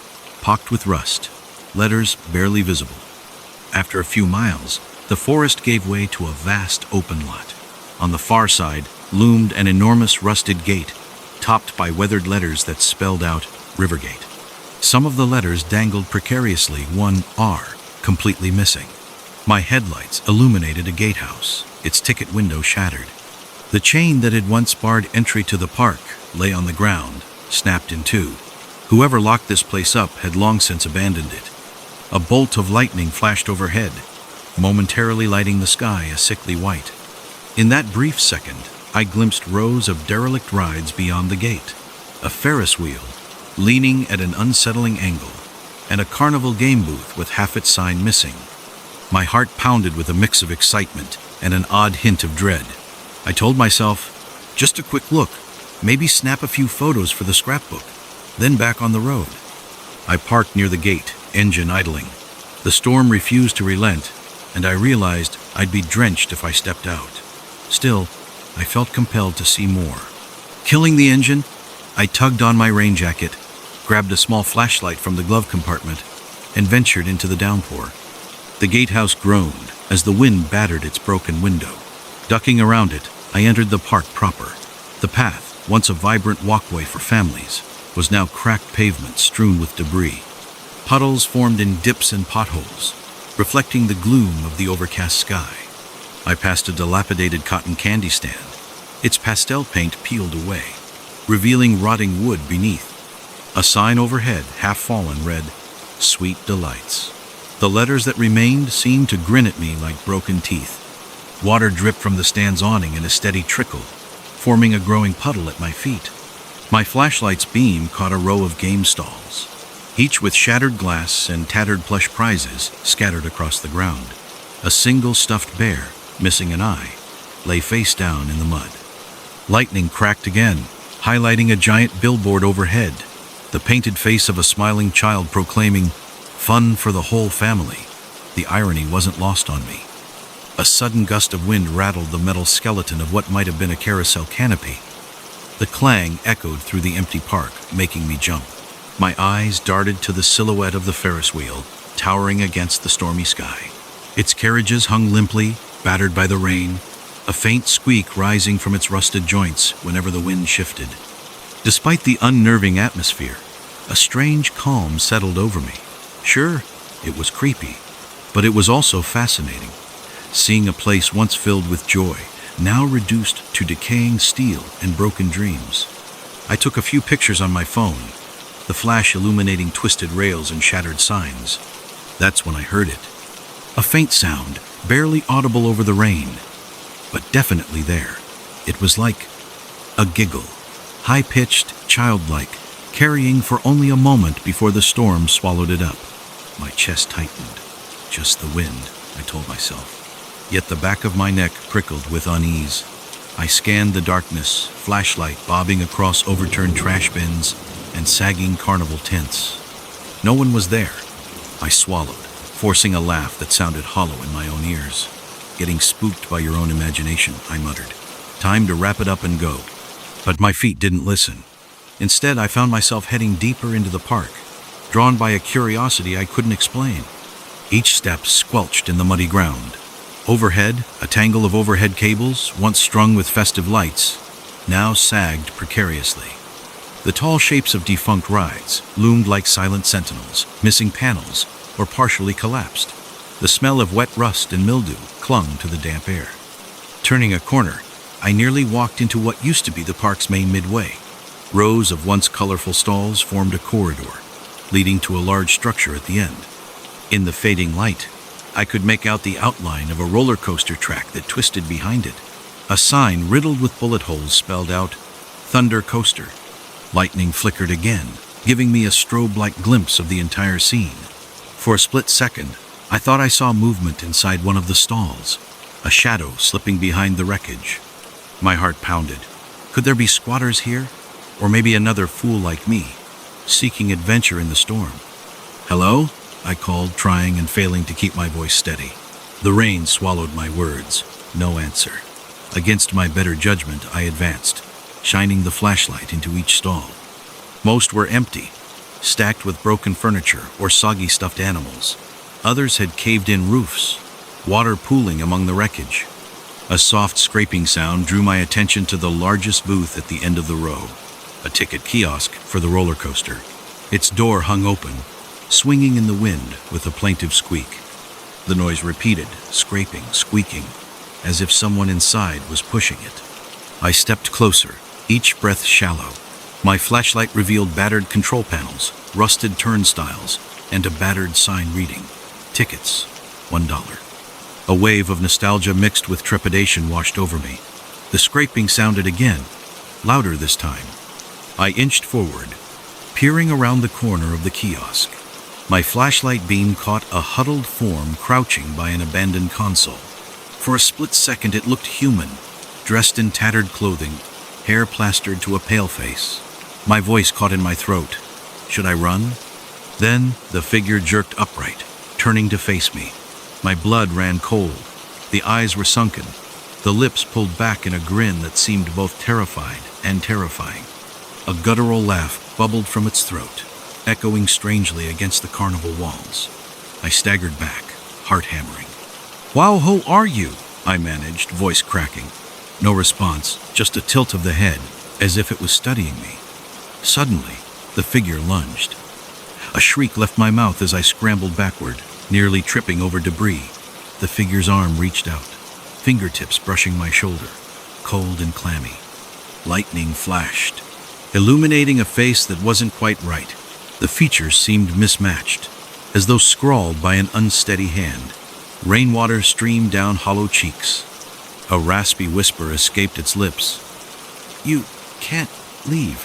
pocked with rust, letters barely visible. After a few miles, the forest gave way to a vast open lot. On the far side loomed an enormous rusted gate, topped by weathered letters that spelled out Rivergate. Some of the letters dangled precariously, one R completely missing. My headlights illuminated a gatehouse, its ticket window shattered. The chain that had once barred entry to the park lay on the ground, snapped in two. Whoever locked this place up had long since abandoned it. A bolt of lightning flashed overhead, momentarily lighting the sky a sickly white. In that brief second, I glimpsed rows of derelict rides beyond the gate, a Ferris wheel leaning at an unsettling angle, and a carnival game booth with half its sign missing. My heart pounded with a mix of excitement and an odd hint of dread. I told myself, just a quick look, maybe snap a few photos for the scrapbook, then back on the road. I parked near the gate, engine idling. The storm refused to relent, and I realized I'd be drenched if I stepped out. Still, I felt compelled to see more. Killing the engine, I tugged on my rain jacket, grabbed a small flashlight from the glove compartment, and ventured into the downpour. The gatehouse groaned as the wind battered its broken window. Ducking around it, I entered the park proper. The path, once a vibrant walkway for families, was now cracked pavement strewn with debris. Puddles formed in dips and potholes, reflecting the gloom of the overcast sky. I passed a dilapidated cotton candy stand, its pastel paint peeled away, revealing rotting wood beneath. A sign overhead, half fallen, read, Sweet Delights. The letters that remained seemed to grin at me like broken teeth. Water dripped from the stand's awning in a steady trickle, forming a growing puddle at my feet. My flashlight's beam caught a row of game stalls, each with shattered glass and tattered plush prizes scattered across the ground. A single stuffed bear, missing an eye, lay face down in the mud. Lightning cracked again, highlighting a giant billboard overhead, the painted face of a smiling child proclaiming, Fun for the whole family. The irony wasn't lost on me. A sudden gust of wind rattled the metal skeleton of what might have been a carousel canopy. The clang echoed through the empty park, making me jump. My eyes darted to the silhouette of the Ferris wheel, towering against the stormy sky. Its carriages hung limply, battered by the rain, a faint squeak rising from its rusted joints whenever the wind shifted. Despite the unnerving atmosphere, a strange calm settled over me. Sure, it was creepy, but it was also fascinating. Seeing a place once filled with joy, now reduced to decaying steel and broken dreams. I took a few pictures on my phone, the flash illuminating twisted rails and shattered signs. That's when I heard it. A faint sound, barely audible over the rain, but definitely there. It was like a giggle, high-pitched, childlike, carrying for only a moment before the storm swallowed it up. My chest tightened. Just the wind, I told myself. Yet the back of my neck prickled with unease. I scanned the darkness, flashlight bobbing across overturned trash bins and sagging carnival tents. No one was there. I swallowed, forcing a laugh that sounded hollow in my own ears. Getting spooked by your own imagination, I muttered. Time to wrap it up and go. But my feet didn't listen. Instead, I found myself heading deeper into the park, drawn by a curiosity I couldn't explain. Each step squelched in the muddy ground. Overhead, a tangle of overhead cables, once strung with festive lights, now sagged precariously. The tall shapes of defunct rides loomed like silent sentinels, missing panels or partially collapsed. The smell of wet rust and mildew clung to the damp air. Turning a corner, I nearly walked into what used to be the park's main midway. Rows of once colorful stalls formed a corridor, leading to a large structure at the end. In the fading light, I could make out the outline of a roller coaster track that twisted behind it. A sign riddled with bullet holes spelled out, "Thunder Coaster." Lightning flickered again, giving me a strobe-like glimpse of the entire scene. For a split second, I thought I saw movement inside one of the stalls, a shadow slipping behind the wreckage. My heart pounded. Could there be squatters here? Or maybe another fool like me, seeking adventure in the storm? "Hello?" I called, trying and failing to keep my voice steady. The rain swallowed my words. No answer. Against my better judgment, I advanced, shining the flashlight into each stall. Most were empty, stacked with broken furniture or soggy stuffed animals. Others had caved-in roofs, water pooling among the wreckage. A soft scraping sound drew my attention to the largest booth at the end of the row, a ticket kiosk for the roller coaster. Its door hung open, swinging in the wind with a plaintive squeak. The noise repeated, scraping, squeaking, as if someone inside was pushing it. I stepped closer, each breath shallow. My flashlight revealed battered control panels, rusted turnstiles, and a battered sign reading, "Tickets, $1." A wave of nostalgia mixed with trepidation washed over me. The scraping sounded again, louder this time. I inched forward, peering around the corner of the kiosk. My flashlight beam caught a huddled form crouching by an abandoned console. For a split second it looked human, dressed in tattered clothing, hair plastered to a pale face. My voice caught in my throat. Should I run? Then the figure jerked upright, turning to face me. My blood ran cold. The eyes were sunken, the lips pulled back in a grin that seemed both terrified and terrifying. A guttural laugh bubbled from its throat, echoing strangely against the carnival walls. I staggered back, heart hammering. "Wow, who are you?" I managed, voice cracking. No response, just a tilt of the head, as if it was studying me. Suddenly, the figure lunged. A shriek left my mouth as I scrambled backward, nearly tripping over debris. The figure's arm reached out, fingertips brushing my shoulder, cold and clammy. Lightning flashed, illuminating a face that wasn't quite right. The features seemed mismatched, as though scrawled by an unsteady hand. Rainwater streamed down hollow cheeks. A raspy whisper escaped its lips. "You can't leave."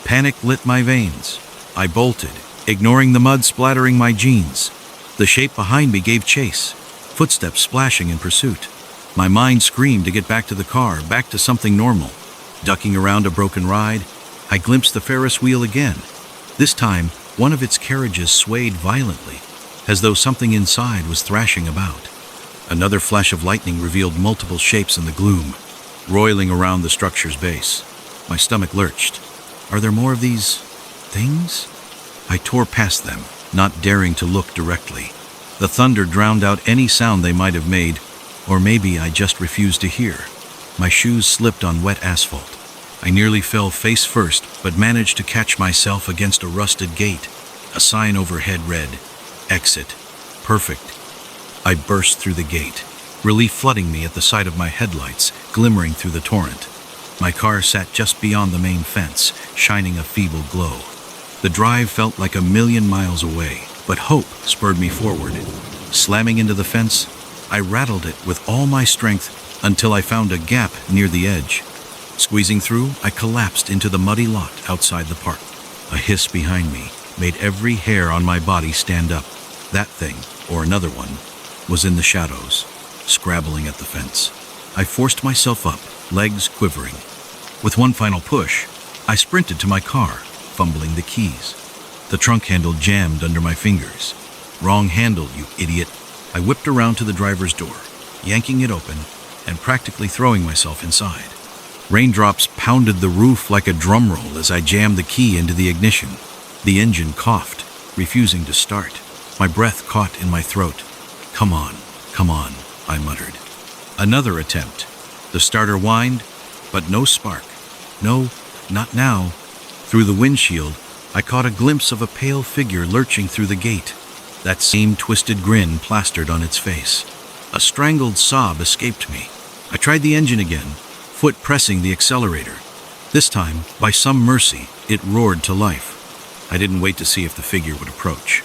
Panic lit my veins. I bolted, ignoring the mud splattering my jeans. The shape behind me gave chase, footsteps splashing in pursuit. My mind screamed to get back to the car, back to something normal. Ducking around a broken ride, I glimpsed the Ferris wheel again. This time, one of its carriages swayed violently, as though something inside was thrashing about. Another flash of lightning revealed multiple shapes in the gloom, roiling around the structure's base. My stomach lurched. Are there more of these things? I tore past them, not daring to look directly. The thunder drowned out any sound they might have made, or maybe I just refused to hear. My shoes slipped on wet asphalt. I nearly fell face first, but managed to catch myself against a rusted gate. A sign overhead read, "Exit. Perfect." I burst through the gate, relief flooding me at the sight of my headlights glimmering through the torrent. My car sat just beyond the main fence, shining a feeble glow. The drive felt like a million miles away, but hope spurred me forward. Slamming into the fence, I rattled it with all my strength until I found a gap near the edge. Squeezing through, I collapsed into the muddy lot outside the park. A hiss behind me made every hair on my body stand up. That thing, or another one, was in the shadows, scrabbling at the fence. I forced myself up, legs quivering. With one final push, I sprinted to my car, fumbling the keys. The trunk handle jammed under my fingers. "Wrong handle, you idiot." I whipped around to the driver's door, yanking it open and practically throwing myself inside. Raindrops pounded the roof like a drum roll as I jammed the key into the ignition. The engine coughed, refusing to start. My breath caught in my throat. Come on," I muttered. Another attempt. The starter whined, but no spark. No, not now. Through the windshield, I caught a glimpse of a pale figure lurching through the gate, that same twisted grin plastered on its face. A strangled sob escaped me. I tried the engine again, foot pressing the accelerator. This time, by some mercy, it roared to life. I didn't wait to see if the figure would approach.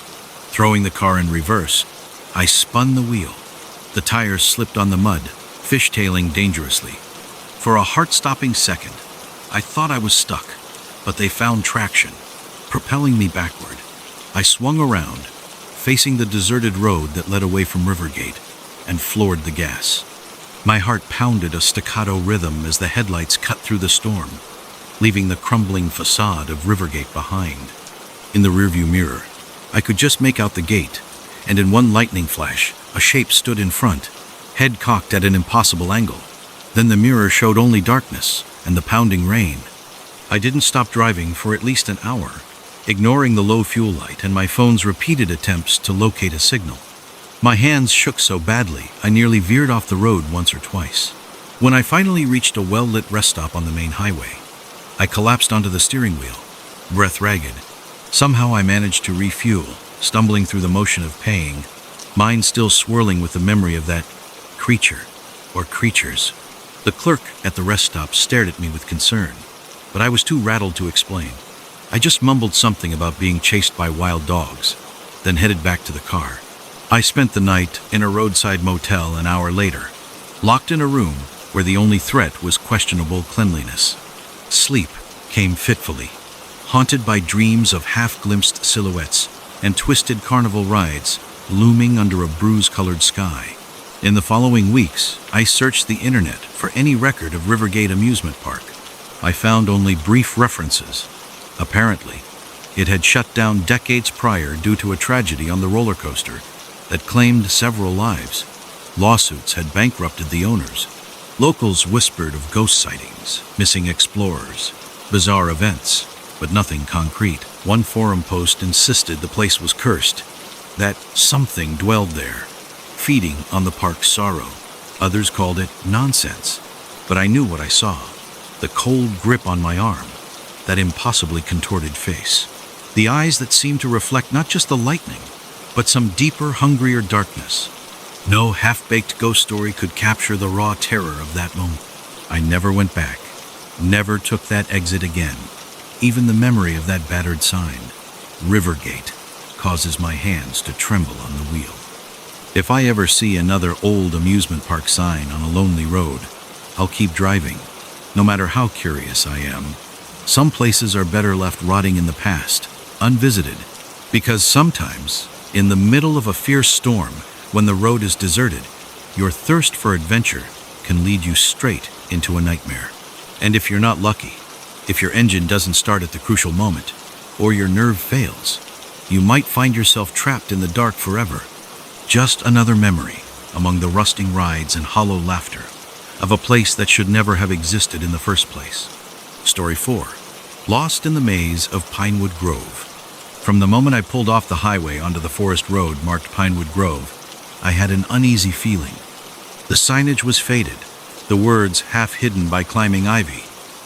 Throwing the car in reverse, I spun the wheel. The tires slipped on the mud, fishtailing dangerously. For a heart-stopping second, I thought I was stuck, but they found traction, propelling me backward. I swung around, facing the deserted road that led away from Rivergate, and floored the gas. My heart pounded a staccato rhythm as the headlights cut through the storm, leaving the crumbling facade of Rivergate behind. In the rearview mirror, I could just make out the gate, and in one lightning flash, a shape stood in front, head cocked at an impossible angle. Then the mirror showed only darkness and the pounding rain. I didn't stop driving for at least an hour, ignoring the low fuel light and my phone's repeated attempts to locate a signal. My hands shook so badly, I nearly veered off the road once or twice. When I finally reached a well-lit rest stop on the main highway, I collapsed onto the steering wheel, breath ragged. Somehow I managed to refuel, stumbling through the motion of paying, mind still swirling with the memory of that creature, or creatures. The clerk at the rest stop stared at me with concern, but I was too rattled to explain. I just mumbled something about being chased by wild dogs, then headed back to the car. I spent the night in a roadside motel an hour later, locked in a room where the only threat was questionable cleanliness. Sleep came fitfully, haunted by dreams of half-glimpsed silhouettes and twisted carnival rides looming under a bruise-colored sky. In the following weeks, I searched the internet for any record of Rivergate Amusement Park. I found only brief references. Apparently, it had shut down decades prior due to a tragedy on the roller coaster that claimed several lives. Lawsuits had bankrupted the owners. Locals whispered of ghost sightings, missing explorers, bizarre events, but nothing concrete. One forum post insisted the place was cursed, that something dwelled there, feeding on the park's sorrow. Others called it nonsense, but I knew what I saw. The cold grip on my arm, that impossibly contorted face. The eyes that seemed to reflect not just the lightning, but some deeper, hungrier darkness. No half-baked ghost story could capture the raw terror of that moment. I never went back, never took that exit again. Even the memory of that battered sign, Rivergate, causes my hands to tremble on the wheel. If I ever see another old amusement park sign on a lonely road, I'll keep driving, no matter how curious I am. Some places are better left rotting in the past, unvisited, because sometimes, in the middle of a fierce storm, when the road is deserted, your thirst for adventure can lead you straight into a nightmare. And if you're not lucky, if your engine doesn't start at the crucial moment, or your nerve fails, you might find yourself trapped in the dark forever. Just another memory among the rusting rides and hollow laughter of a place that should never have existed in the first place. Story 4. Lost in the maze of Pinewood Grove. From the moment I pulled off the highway onto the forest road marked Pinewood Grove, I had an uneasy feeling. The signage was faded, the words half hidden by climbing ivy,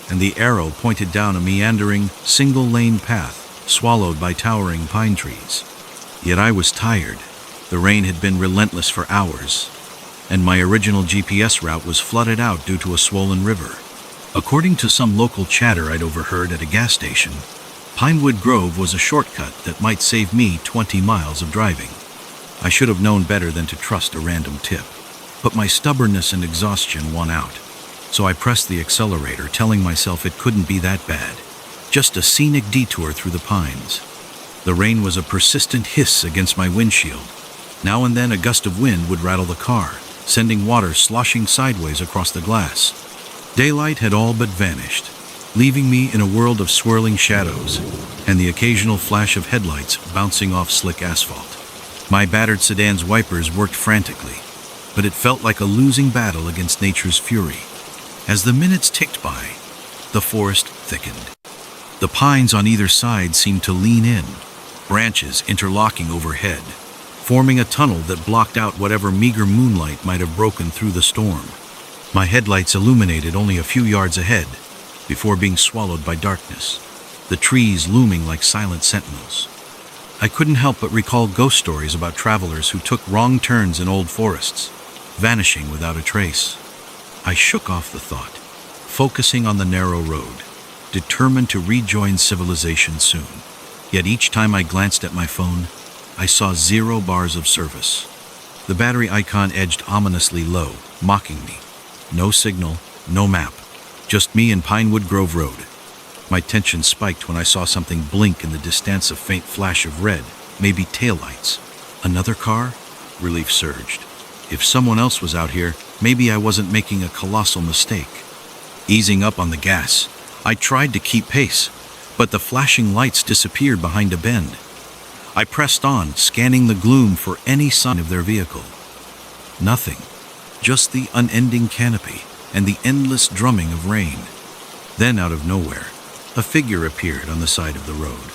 and the arrow pointed down a meandering, single-lane path swallowed by towering pine trees. Yet I was tired. The rain had been relentless for hours, and my original GPS route was flooded out due to a swollen river. According to some local chatter I'd overheard at a gas station, Pinewood Grove was a shortcut that might save me 20 miles of driving. I should have known better than to trust a random tip, but my stubbornness and exhaustion won out. So I pressed the accelerator, telling myself it couldn't be that bad. Just a scenic detour through the pines. The rain was a persistent hiss against my windshield. Now and then a gust of wind would rattle the car, sending water sloshing sideways across the glass. Daylight had all but vanished, leaving me in a world of swirling shadows and the occasional flash of headlights bouncing off slick asphalt. My battered sedan's wipers worked frantically, but it felt like a losing battle against nature's fury. As the minutes ticked by, the forest thickened. The pines on either side seemed to lean in, branches interlocking overhead, forming a tunnel that blocked out whatever meager moonlight might have broken through the storm. My headlights illuminated only a few yards ahead, before being swallowed by darkness. the trees looming like silent sentinels. I couldn't help but recall ghost stories about travelers who took wrong turns in old forests, vanishing without a trace. I shook off the thought, focusing on the narrow road, determined to rejoin civilization soon. Yet each time I glanced at my phone, I saw 0 bars of service. The battery icon edged ominously low, mocking me. No signal, no map, just me and Pinewood Grove Road. My tension spiked when I saw something blink in the distance, a faint flash of red, maybe taillights. Another car? Relief surged. If someone else was out here, maybe I wasn't making a colossal mistake. Easing up on the gas, I tried to keep pace, but the flashing lights disappeared behind a bend. I pressed on, scanning the gloom for any sign of their vehicle. Nothing. Just the unending canopy and the endless drumming of rain. Then, out of nowhere, a figure appeared on the side of the road.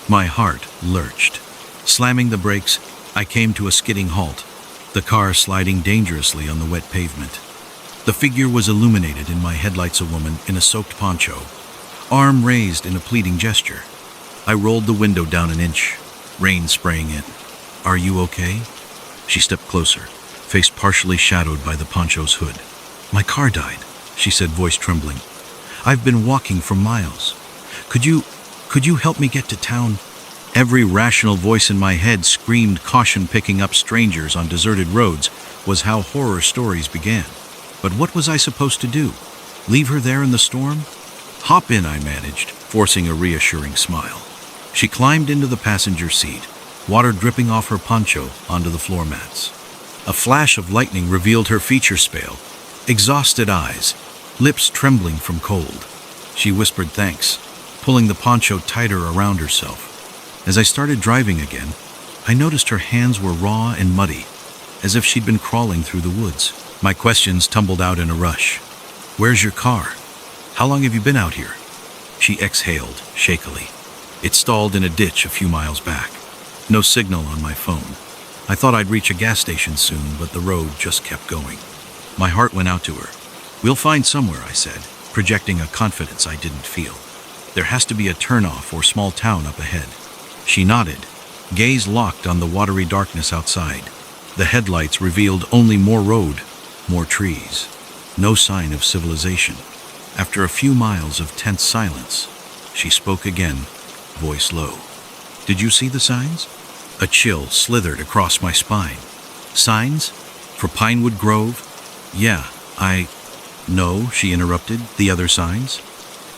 My heart lurched. Slamming the brakes, I came to a skidding halt, the car sliding dangerously on the wet pavement. The figure was illuminated in my headlights, a woman in a soaked poncho, arm raised in a pleading gesture. I rolled the window down an inch, rain spraying in. "Are you okay?" She stepped closer, face partially shadowed by the poncho's hood. "My car died," she said, voice trembling. "I've been walking for miles. Could you help me get to town?" Every rational voice in my head screamed caution. Picking up strangers on deserted roads was how horror stories began. But what was I supposed to do? Leave her there in the storm? "Hop in," I managed, forcing a reassuring smile. She climbed into the passenger seat, water dripping off her poncho onto the floor mats. A flash of lightning revealed her features pale, exhausted eyes, lips trembling from cold. She whispered thanks, pulling the poncho tighter around herself. As I started driving again, I noticed her hands were raw and muddy, as if she'd been crawling through the woods. My questions tumbled out in a rush. "Where's your car? How long have you been out here?" She exhaled shakily. "It stalled in a ditch a few miles back. No signal on my phone. I thought I'd reach a gas station soon, but the road just kept going." My heart went out to her. "We'll find somewhere," I said, projecting a confidence I didn't feel. "There has to be a turnoff or small town up ahead." She nodded, gaze locked on the watery darkness outside. The headlights revealed only more road, more trees. No sign of civilization. After a few miles of tense silence, she spoke again, voice low. "Did you see the signs?" A chill slithered across my spine. "Signs? For Pinewood Grove?" "Yeah, No," she interrupted. "The other signs?"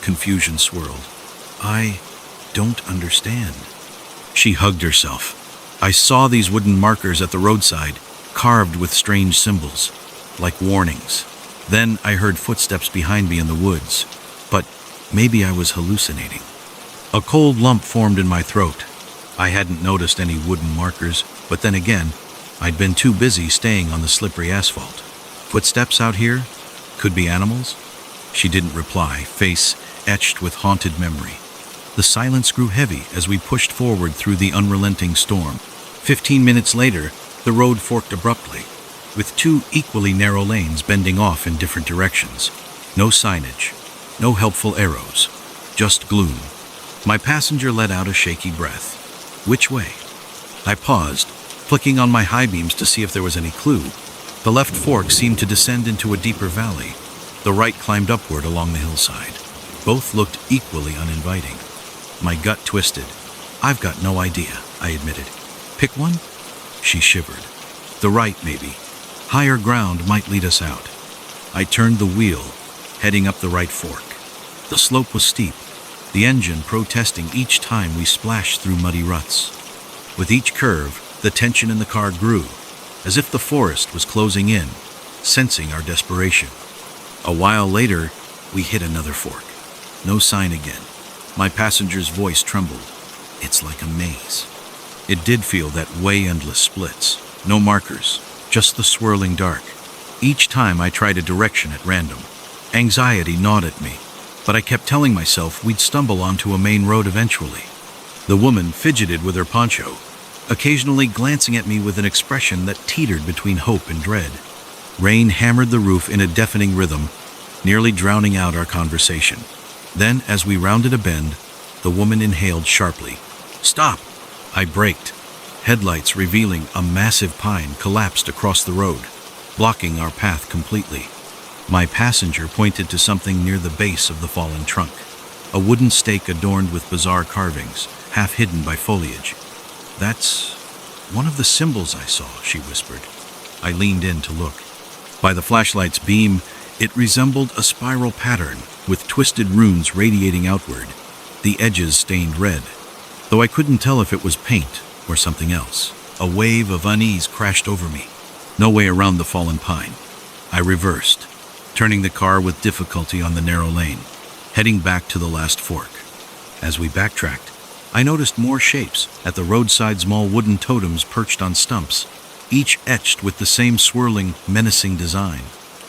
Confusion swirled. "I don't understand." She hugged herself. "I saw these wooden markers at the roadside, carved with strange symbols, like warnings. Then I heard footsteps behind me in the woods, but maybe I was hallucinating." A cold lump formed in my throat. I hadn't noticed any wooden markers, but then again, I'd been too busy staying on the slippery asphalt. Footsteps out here? Could be animals? She didn't reply, face etched with haunted memory. The silence grew heavy as we pushed forward through the unrelenting storm. 15 minutes later, the road forked abruptly, with 2 equally narrow lanes bending off in different directions. No signage, no helpful arrows, just gloom. My passenger let out a shaky breath. Which way? I paused, flicking on my high beams to see if there was any clue. The left fork seemed to descend into a deeper valley. The right climbed upward along the hillside. Both looked equally uninviting. My gut twisted. "I've got no idea," I admitted. "Pick one?" She shivered. "The right, maybe. Higher ground might lead us out." I turned the wheel, heading up the right fork. The slope was steep, the engine protesting each time we splashed through muddy ruts. With each curve, the tension in the car grew, as if the forest was closing in, sensing our desperation. A while later, we hit another fork. No sign again. My passenger's voice trembled. "It's like a maze." It did feel that way. Endless splits. No markers, just the swirling dark. Each time I tried a direction at random. Anxiety gnawed at me, but I kept telling myself we'd stumble onto a main road eventually. The woman fidgeted with her poncho, occasionally glancing at me with an expression that teetered between hope and dread. Rain hammered the roof in a deafening rhythm, nearly drowning out our conversation. Then, as we rounded a bend, The woman inhaled sharply. "Stop!" I braked. Headlights revealing a massive pine collapsed across the road, blocking our path completely. My passenger pointed to something near the base of the fallen trunk, a wooden stake adorned with bizarre carvings, half hidden by foliage. "That's one of the symbols I saw," she whispered. I leaned in to look. By the flashlight's beam, it resembled a spiral pattern with twisted runes radiating outward, the edges stained red, though I couldn't tell if it was paint or something else. A wave of unease crashed over me. No way around the fallen pine. I reversed, turning the car with difficulty on the narrow lane, heading back to the last fork. As we backtracked, I noticed more shapes at the roadside, small wooden totems perched on stumps, each etched with the same swirling, menacing design.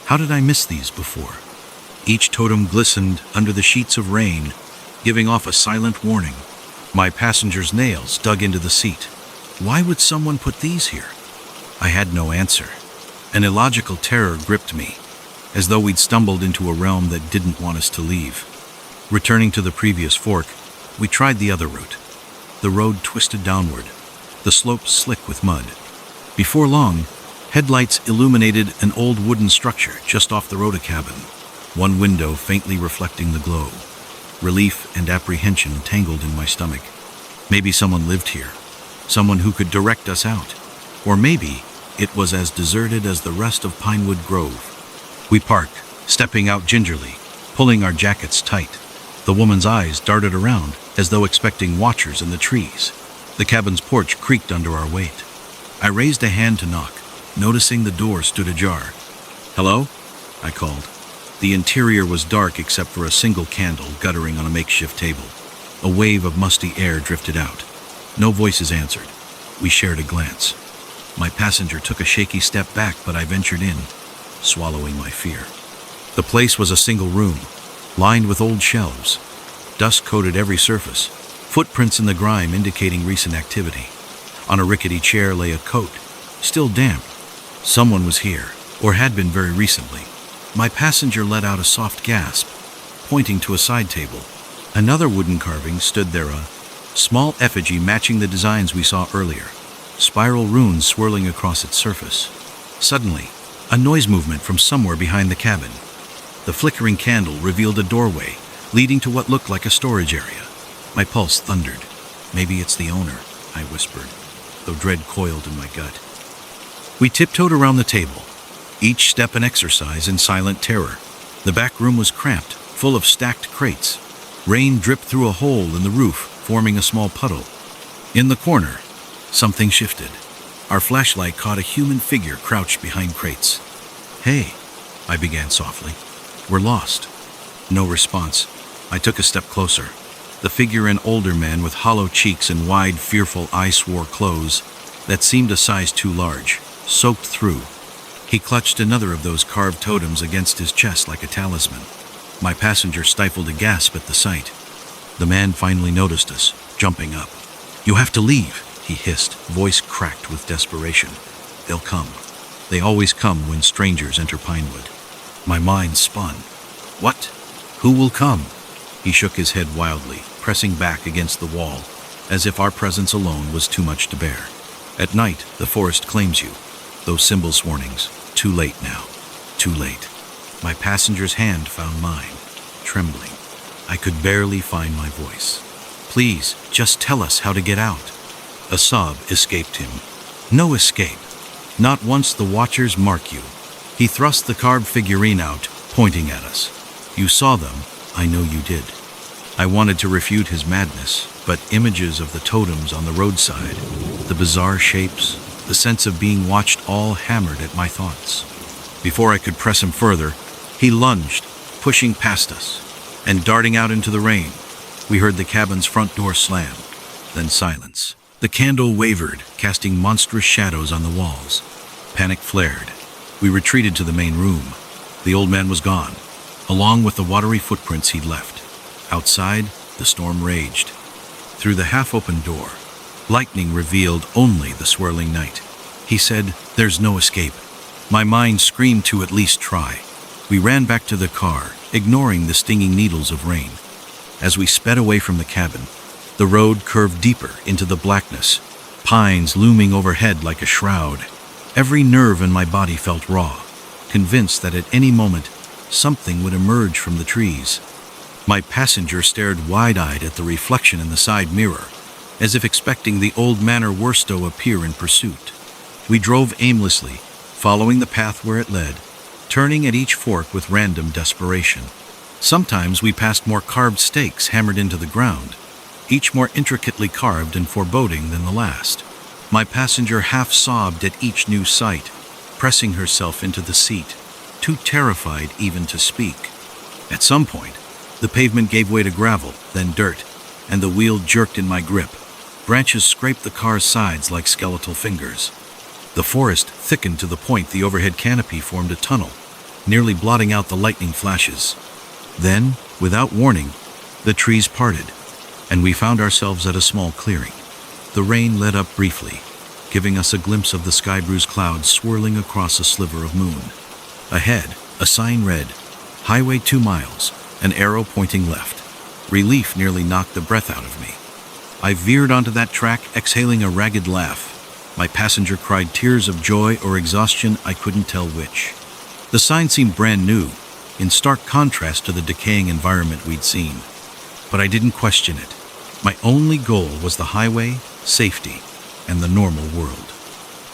How did I miss these before? Each totem glistened under the sheets of rain, giving off a silent warning. My passenger's nails dug into the seat. Why would someone put these here? I had no answer. An illogical terror gripped me, as though we'd stumbled into a realm that didn't want us to leave. Returning to the previous fork, we tried the other route. The road twisted downward, the slope slick with mud. Before long, headlights illuminated an old wooden structure just off the road, a cabin, one window faintly reflecting the glow. Relief and apprehension tangled in my stomach. Maybe someone lived here, someone who could direct us out. Or maybe it was as deserted as the rest of Pinewood Grove. We parked, stepping out gingerly, pulling our jackets tight. The woman's eyes darted around, as though expecting watchers in the trees. The cabin's porch creaked under our weight. I raised a hand to knock, noticing the door stood ajar. "Hello?" I called. The interior was dark except for a single candle guttering on a makeshift table. A wave of musty air drifted out. No voices answered. We shared a glance. My passenger took a shaky step back, but I ventured in, swallowing my fear. The place was a single room, lined with old shelves. Dust coated every surface, footprints in the grime indicating recent activity. On a rickety chair lay a coat, still damp. Someone was here, or had been very recently. My passenger let out a soft gasp, pointing to a side table. Another wooden carving stood there, a small effigy matching the designs we saw earlier, spiral runes swirling across its surface. Suddenly, a noise movement from somewhere behind the cabin. The flickering candle revealed a doorway leading to what looked like a storage area. My pulse thundered. "Maybe it's the owner," I whispered, though dread coiled in my gut. We tiptoed around the table, each step an exercise in silent terror. The back room was cramped, full of stacked crates. Rain dripped through a hole in the roof, forming a small puddle. In the corner, something shifted. Our flashlight caught a human figure crouched behind crates. "Hey," I began softly. "We're lost." No response. I took a step closer. The figure, an older man with hollow cheeks and wide, fearful eyes, wore clothes that seemed a size too large, soaked through. He clutched another of those carved totems against his chest like a talisman. My passenger stifled a gasp at the sight. The man finally noticed us, jumping up. "You have to leave," he hissed, voice cracked with desperation. "They'll come. They always come when strangers enter Pinewood." My mind spun. "What? Who will come?" He shook his head wildly, pressing back against the wall, as if our presence alone was too much to bear. "At night, the forest claims you. Those symbols, warnings. Too late now. Too late." My passenger's hand found mine, trembling. I could barely find my voice. "Please, just tell us how to get out." A sob escaped him. "No escape. Not once the Watchers mark you." He thrust the carved figurine out, pointing at us. "You saw them. I know you did." I wanted to refute his madness, but images of the totems on the roadside, the bizarre shapes, the sense of being watched all hammered at my thoughts. Before I could press him further, he lunged, pushing past us, and darting out into the rain. We heard the cabin's front door slam, then silence. The candle wavered, casting monstrous shadows on the walls. Panic flared. We retreated to the main room. The old man was gone, along with the watery footprints he'd left. Outside, the storm raged. Through the half-open door, lightning revealed only the swirling night. He said, "There's no escape." My mind screamed to at least try. We ran back to the car, ignoring the stinging needles of rain. As we sped away from the cabin, the road curved deeper into the blackness, pines looming overhead like a shroud. Every nerve in my body felt raw, convinced that at any moment, something would emerge from the trees. My passenger stared wide-eyed at the reflection in the side mirror, as if expecting the old manor Worstow appear in pursuit. We drove aimlessly, following the path where it led, turning at each fork with random desperation. Sometimes we passed more carved stakes hammered into the ground, each more intricately carved and foreboding than the last. My passenger half sobbed at each new sight, pressing herself into the seat, too terrified even to speak. At some point, the pavement gave way to gravel, then dirt, and the wheel jerked in my grip. Branches scraped the car's sides like skeletal fingers. The forest thickened to the point the overhead canopy formed a tunnel, nearly blotting out the lightning flashes. Then, without warning, the trees parted, and we found ourselves at a small clearing. The rain let up briefly, giving us a glimpse of the sky-bruised clouds swirling across a sliver of moon. Ahead, a sign read, "Highway 2 miles, an arrow pointing left." Relief nearly knocked the breath out of me. I veered onto that track, exhaling a ragged laugh. My passenger cried tears of joy or exhaustion, I couldn't tell which. The sign seemed brand new, in stark contrast to the decaying environment we'd seen. But I didn't question it. My only goal was the highway, safety, and the normal world.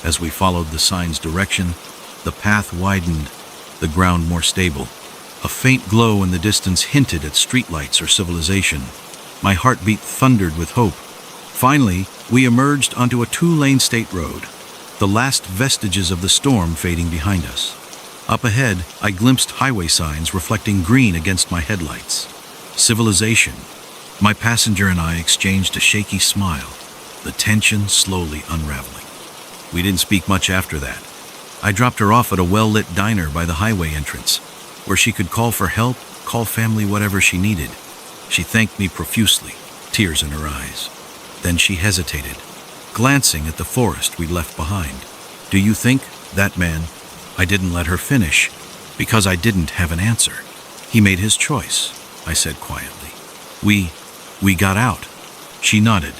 As we followed the sign's direction, the path widened, the ground more stable. A faint glow in the distance hinted at streetlights or civilization. My heartbeat thundered with hope. Finally, we emerged onto a 2-lane state road, the last vestiges of the storm fading behind us. Up ahead, I glimpsed highway signs reflecting green against my headlights. Civilization. My passenger and I exchanged a shaky smile, the tension slowly unraveling. We didn't speak much after that. I dropped her off at a well-lit diner by the highway entrance, where she could call for help, call family, whatever she needed. She thanked me profusely, tears in her eyes. Then she hesitated, glancing at the forest we'd left behind. "Do you think, that man?" I didn't let her finish, because I didn't have an answer. "He made his choice," I said quietly. We got out." She nodded,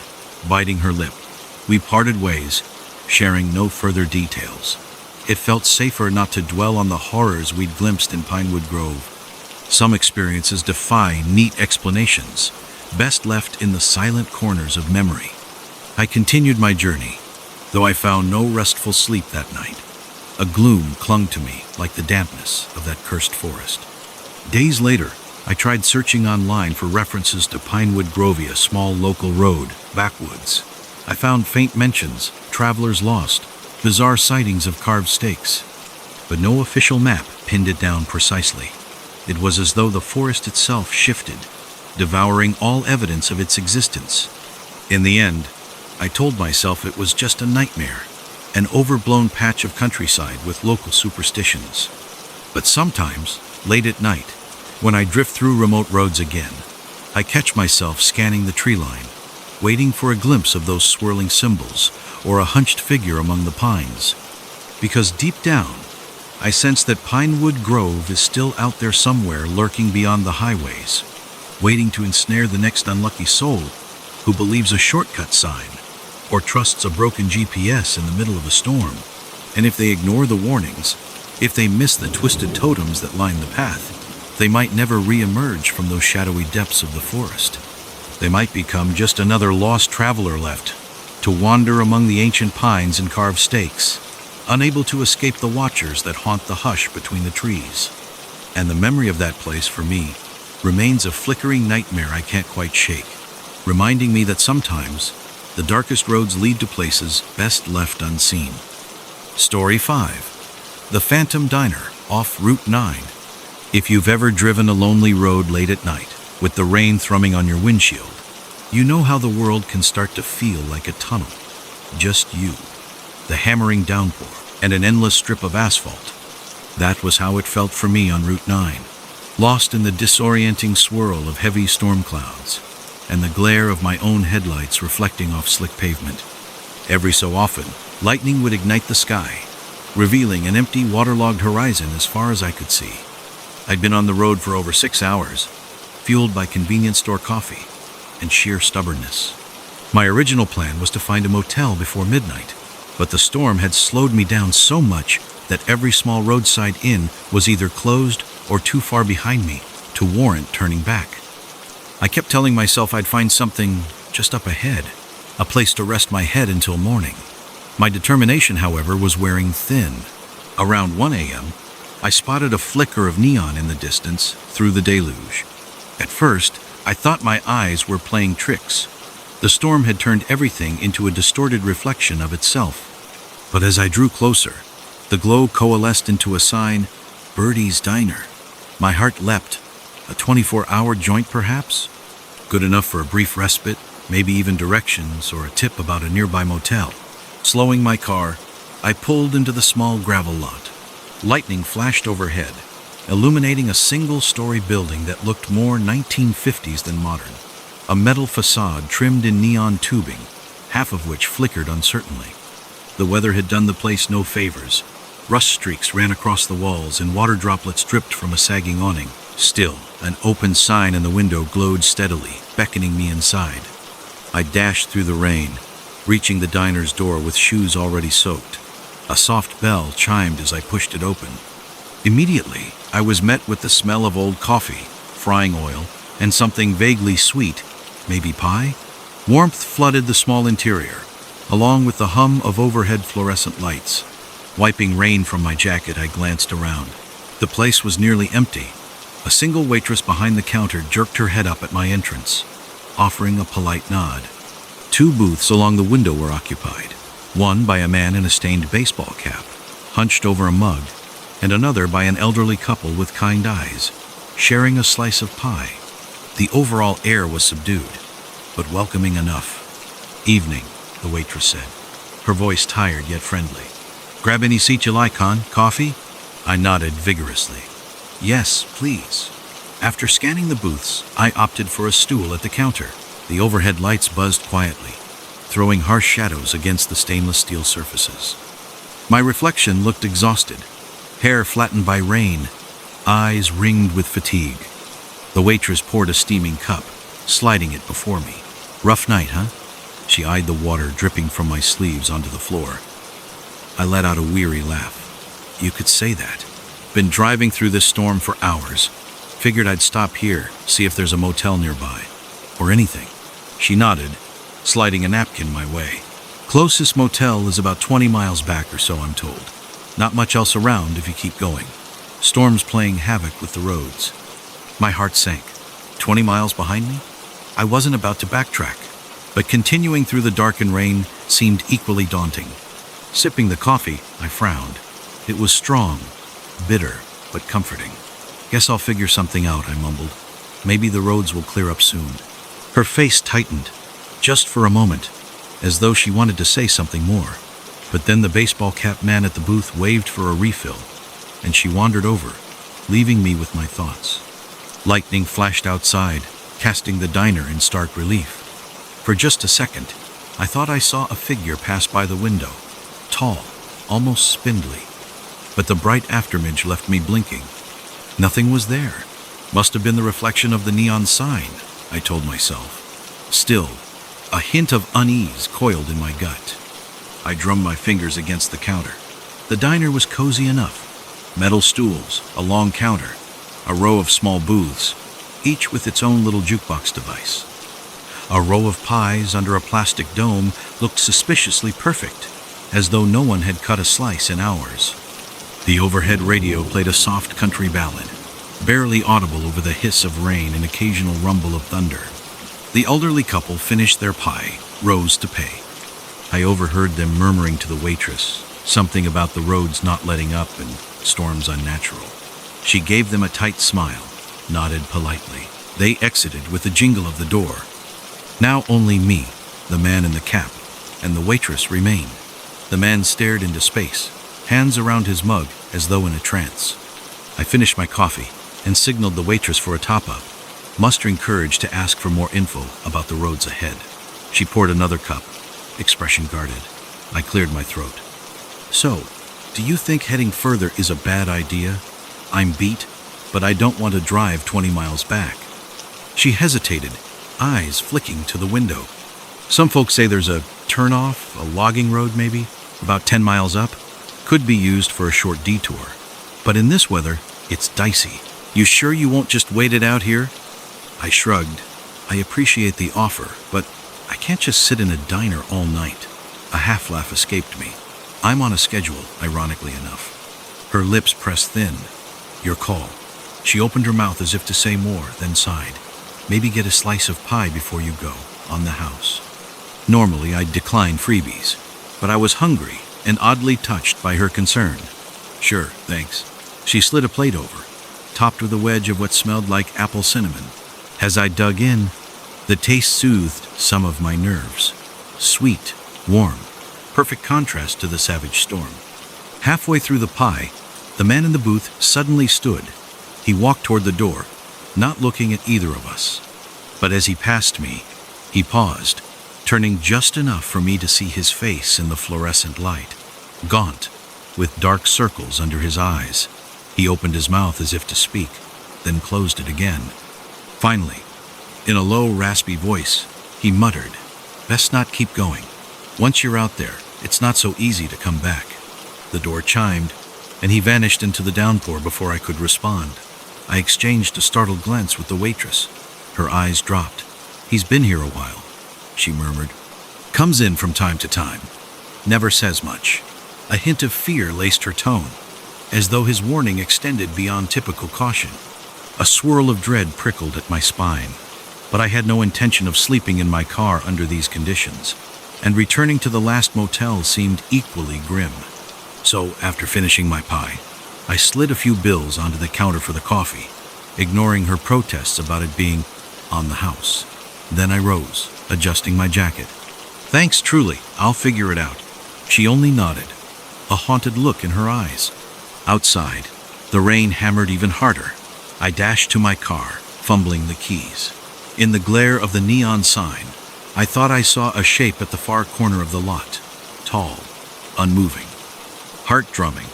biting her lip. We parted ways, sharing no further details. It felt safer not to dwell on the horrors we'd glimpsed in Pinewood Grove. Some experiences defy neat explanations, best left in the silent corners of memory. I continued my journey, though I found no restful sleep that night. A gloom clung to me like the dampness of that cursed forest. Days later, I tried searching online for references to Pinewood Grove, a small local road, backwoods. I found faint mentions, travelers lost, bizarre sightings of carved stakes, but no official map pinned it down precisely. It was as though the forest itself shifted, devouring all evidence of its existence. In the end, I told myself it was just a nightmare, an overblown patch of countryside with local superstitions. But sometimes, late at night, when I drift through remote roads again, I catch myself scanning the tree line, waiting for a glimpse of those swirling symbols or a hunched figure among the pines. Because deep down, I sense that Pinewood Grove is still out there somewhere, lurking beyond the highways, waiting to ensnare the next unlucky soul who believes a shortcut sign or trusts a broken GPS in the middle of a storm. And if they ignore the warnings, if they miss the twisted totems that line the path, they might never re-emerge from those shadowy depths of the forest. They might become just another lost traveler left to wander among the ancient pines and carved stakes, unable to escape the watchers that haunt the hush between the trees. And the memory of that place, for me, remains a flickering nightmare I can't quite shake, reminding me that sometimes the darkest roads lead to places best left unseen. Story 5. The Phantom Diner, off Route 9. If you've ever driven a lonely road late at night, with the rain thrumming on your windshield, you know how the world can start to feel like a tunnel. Just you, the hammering downpour, and an endless strip of asphalt. That was how it felt for me on Route 9, lost in the disorienting swirl of heavy storm clouds, and the glare of my own headlights reflecting off slick pavement. Every so often, lightning would ignite the sky, revealing an empty, waterlogged horizon as far as I could see. I'd been on the road for over 6 hours, fueled by convenience store coffee and sheer stubbornness. My original plan was to find a motel before midnight, but the storm had slowed me down so much that every small roadside inn was either closed or too far behind me to warrant turning back. I kept telling myself I'd find something just up ahead, a place to rest my head until morning. My determination, however, was wearing thin. Around 1 a.m., I spotted a flicker of neon in the distance through the deluge. At first, I thought my eyes were playing tricks. The storm had turned everything into a distorted reflection of itself. But as I drew closer, the glow coalesced into a sign, Birdie's Diner. My heart leapt. A 24-hour joint, perhaps? Good enough for a brief respite, maybe even directions or a tip about a nearby motel. Slowing my car, I pulled into the small gravel lot. Lightning flashed overhead, illuminating a single-story building that looked more 1950s than modern. A metal facade trimmed in neon tubing, half of which flickered uncertainly. The weather had done the place no favors. Rust streaks ran across the walls and water droplets dripped from a sagging awning. Still, an open sign in the window glowed steadily, beckoning me inside. I dashed through the rain, reaching the diner's door with shoes already soaked. A soft bell chimed as I pushed it open. Immediately, I was met with the smell of old coffee, frying oil, and something vaguely sweet, maybe pie? Warmth flooded the small interior, along with the hum of overhead fluorescent lights. Wiping rain from my jacket, I glanced around. The place was nearly empty. A single waitress behind the counter jerked her head up at my entrance, offering a polite nod. 2 booths along the window were occupied, one by a man in a stained baseball cap, hunched over a mug, and another by an elderly couple with kind eyes, sharing a slice of pie. The overall air was subdued, but welcoming enough. "Evening," the waitress said, her voice tired yet friendly. "Grab any seat you like, hon. Coffee?" I nodded vigorously. "Yes, please." After scanning the booths, I opted for a stool at the counter. The overhead lights buzzed quietly, throwing harsh shadows against the stainless steel surfaces. My reflection looked exhausted, hair flattened by rain, eyes ringed with fatigue. The waitress poured a steaming cup, sliding it before me. "Rough night, huh?" She eyed the water dripping from my sleeves onto the floor. I let out a weary laugh. "You could say that. Been driving through this storm for hours. Figured I'd stop here, see if there's a motel nearby. Or anything." She nodded, sliding a napkin my way. "Closest motel is about 20 miles back or so, I'm told. Not much else around if you keep going. Storm's playing havoc with the roads." My heart sank. 20 miles behind me? I wasn't about to backtrack, but continuing through the dark and rain seemed equally daunting. Sipping the coffee, I frowned. It was strong, bitter, but comforting. "Guess I'll figure something out," I mumbled. "Maybe the roads will clear up soon." Her face tightened, just for a moment, as though she wanted to say something more. But then the baseball cap man at the booth waved for a refill, and she wandered over, leaving me with my thoughts. Lightning flashed outside, casting the diner in stark relief. For just a second, I thought I saw a figure pass by the window, tall, almost spindly. But the bright afterimage left me blinking. Nothing was there. Must have been the reflection of the neon sign, I told myself. Still, a hint of unease coiled in my gut. I drummed my fingers against the counter. The diner was cozy enough. Metal stools, a long counter, a row of small booths, each with its own little jukebox device. A row of pies under a plastic dome looked suspiciously perfect, as though no one had cut a slice in hours. The overhead radio played a soft country ballad, barely audible over the hiss of rain and occasional rumble of thunder. The elderly couple finished their pie, rose to pay. I overheard them murmuring to the waitress, something about the roads not letting up and storms unnatural. She gave them a tight smile, nodded politely. They exited with the jingle of the door. Now only me, the man in the cap, and the waitress remained. The man stared into space, hands around his mug as though in a trance. I finished my coffee and signaled the waitress for a top-up, mustering courage to ask for more info about the roads ahead. She poured another cup, expression guarded. I cleared my throat. "So, do you think heading further is a bad idea? I'm beat, but I don't want to drive 20 miles back." She hesitated, eyes flicking to the window. Some folks say there's a turnoff, a logging road maybe, about 10 miles up. Could be used for a short detour. But in this weather, it's dicey. You sure you won't just wait it out here? I shrugged. I appreciate the offer, but I can't just sit in a diner all night. A half laugh escaped me. I'm on a schedule, ironically enough. Her lips pressed thin. Your call. She opened her mouth as if to say more, then sighed. Maybe get a slice of pie before you go, on the house. Normally, I'd decline freebies, but I was hungry and oddly touched by her concern. Sure, thanks. She slid a plate over, topped with a wedge of what smelled like apple cinnamon. As I dug in, the taste soothed some of my nerves. Sweet, warm, perfect contrast to the savage storm. Halfway through the pie, the man in the booth suddenly stood. He walked toward the door, not looking at either of us. But as he passed me, he paused, turning just enough for me to see his face in the fluorescent light. Gaunt, with dark circles under his eyes. He opened his mouth as if to speak, then closed it again. Finally, in a low, raspy voice, he muttered, "Best not keep going. Once you're out there, it's not so easy to come back." The door chimed, and he vanished into the downpour before I could respond. I exchanged a startled glance with the waitress. Her eyes dropped. "He's been here a while," she murmured. "Comes in from time to time. Never says much." A hint of fear laced her tone, as though his warning extended beyond typical caution. A swirl of dread prickled at my spine, but I had no intention of sleeping in my car under these conditions, and returning to the last motel seemed equally grim. So, after finishing my pie, I slid a few bills onto the counter for the coffee, ignoring her protests about it being on the house. Then I rose, adjusting my jacket. "Thanks, truly. I'll figure it out." She only nodded, a haunted look in her eyes. Outside, the rain hammered even harder. I dashed to my car, fumbling the keys. In the glare of the neon sign, I thought I saw a shape at the far corner of the lot, tall, unmoving. Heart drumming,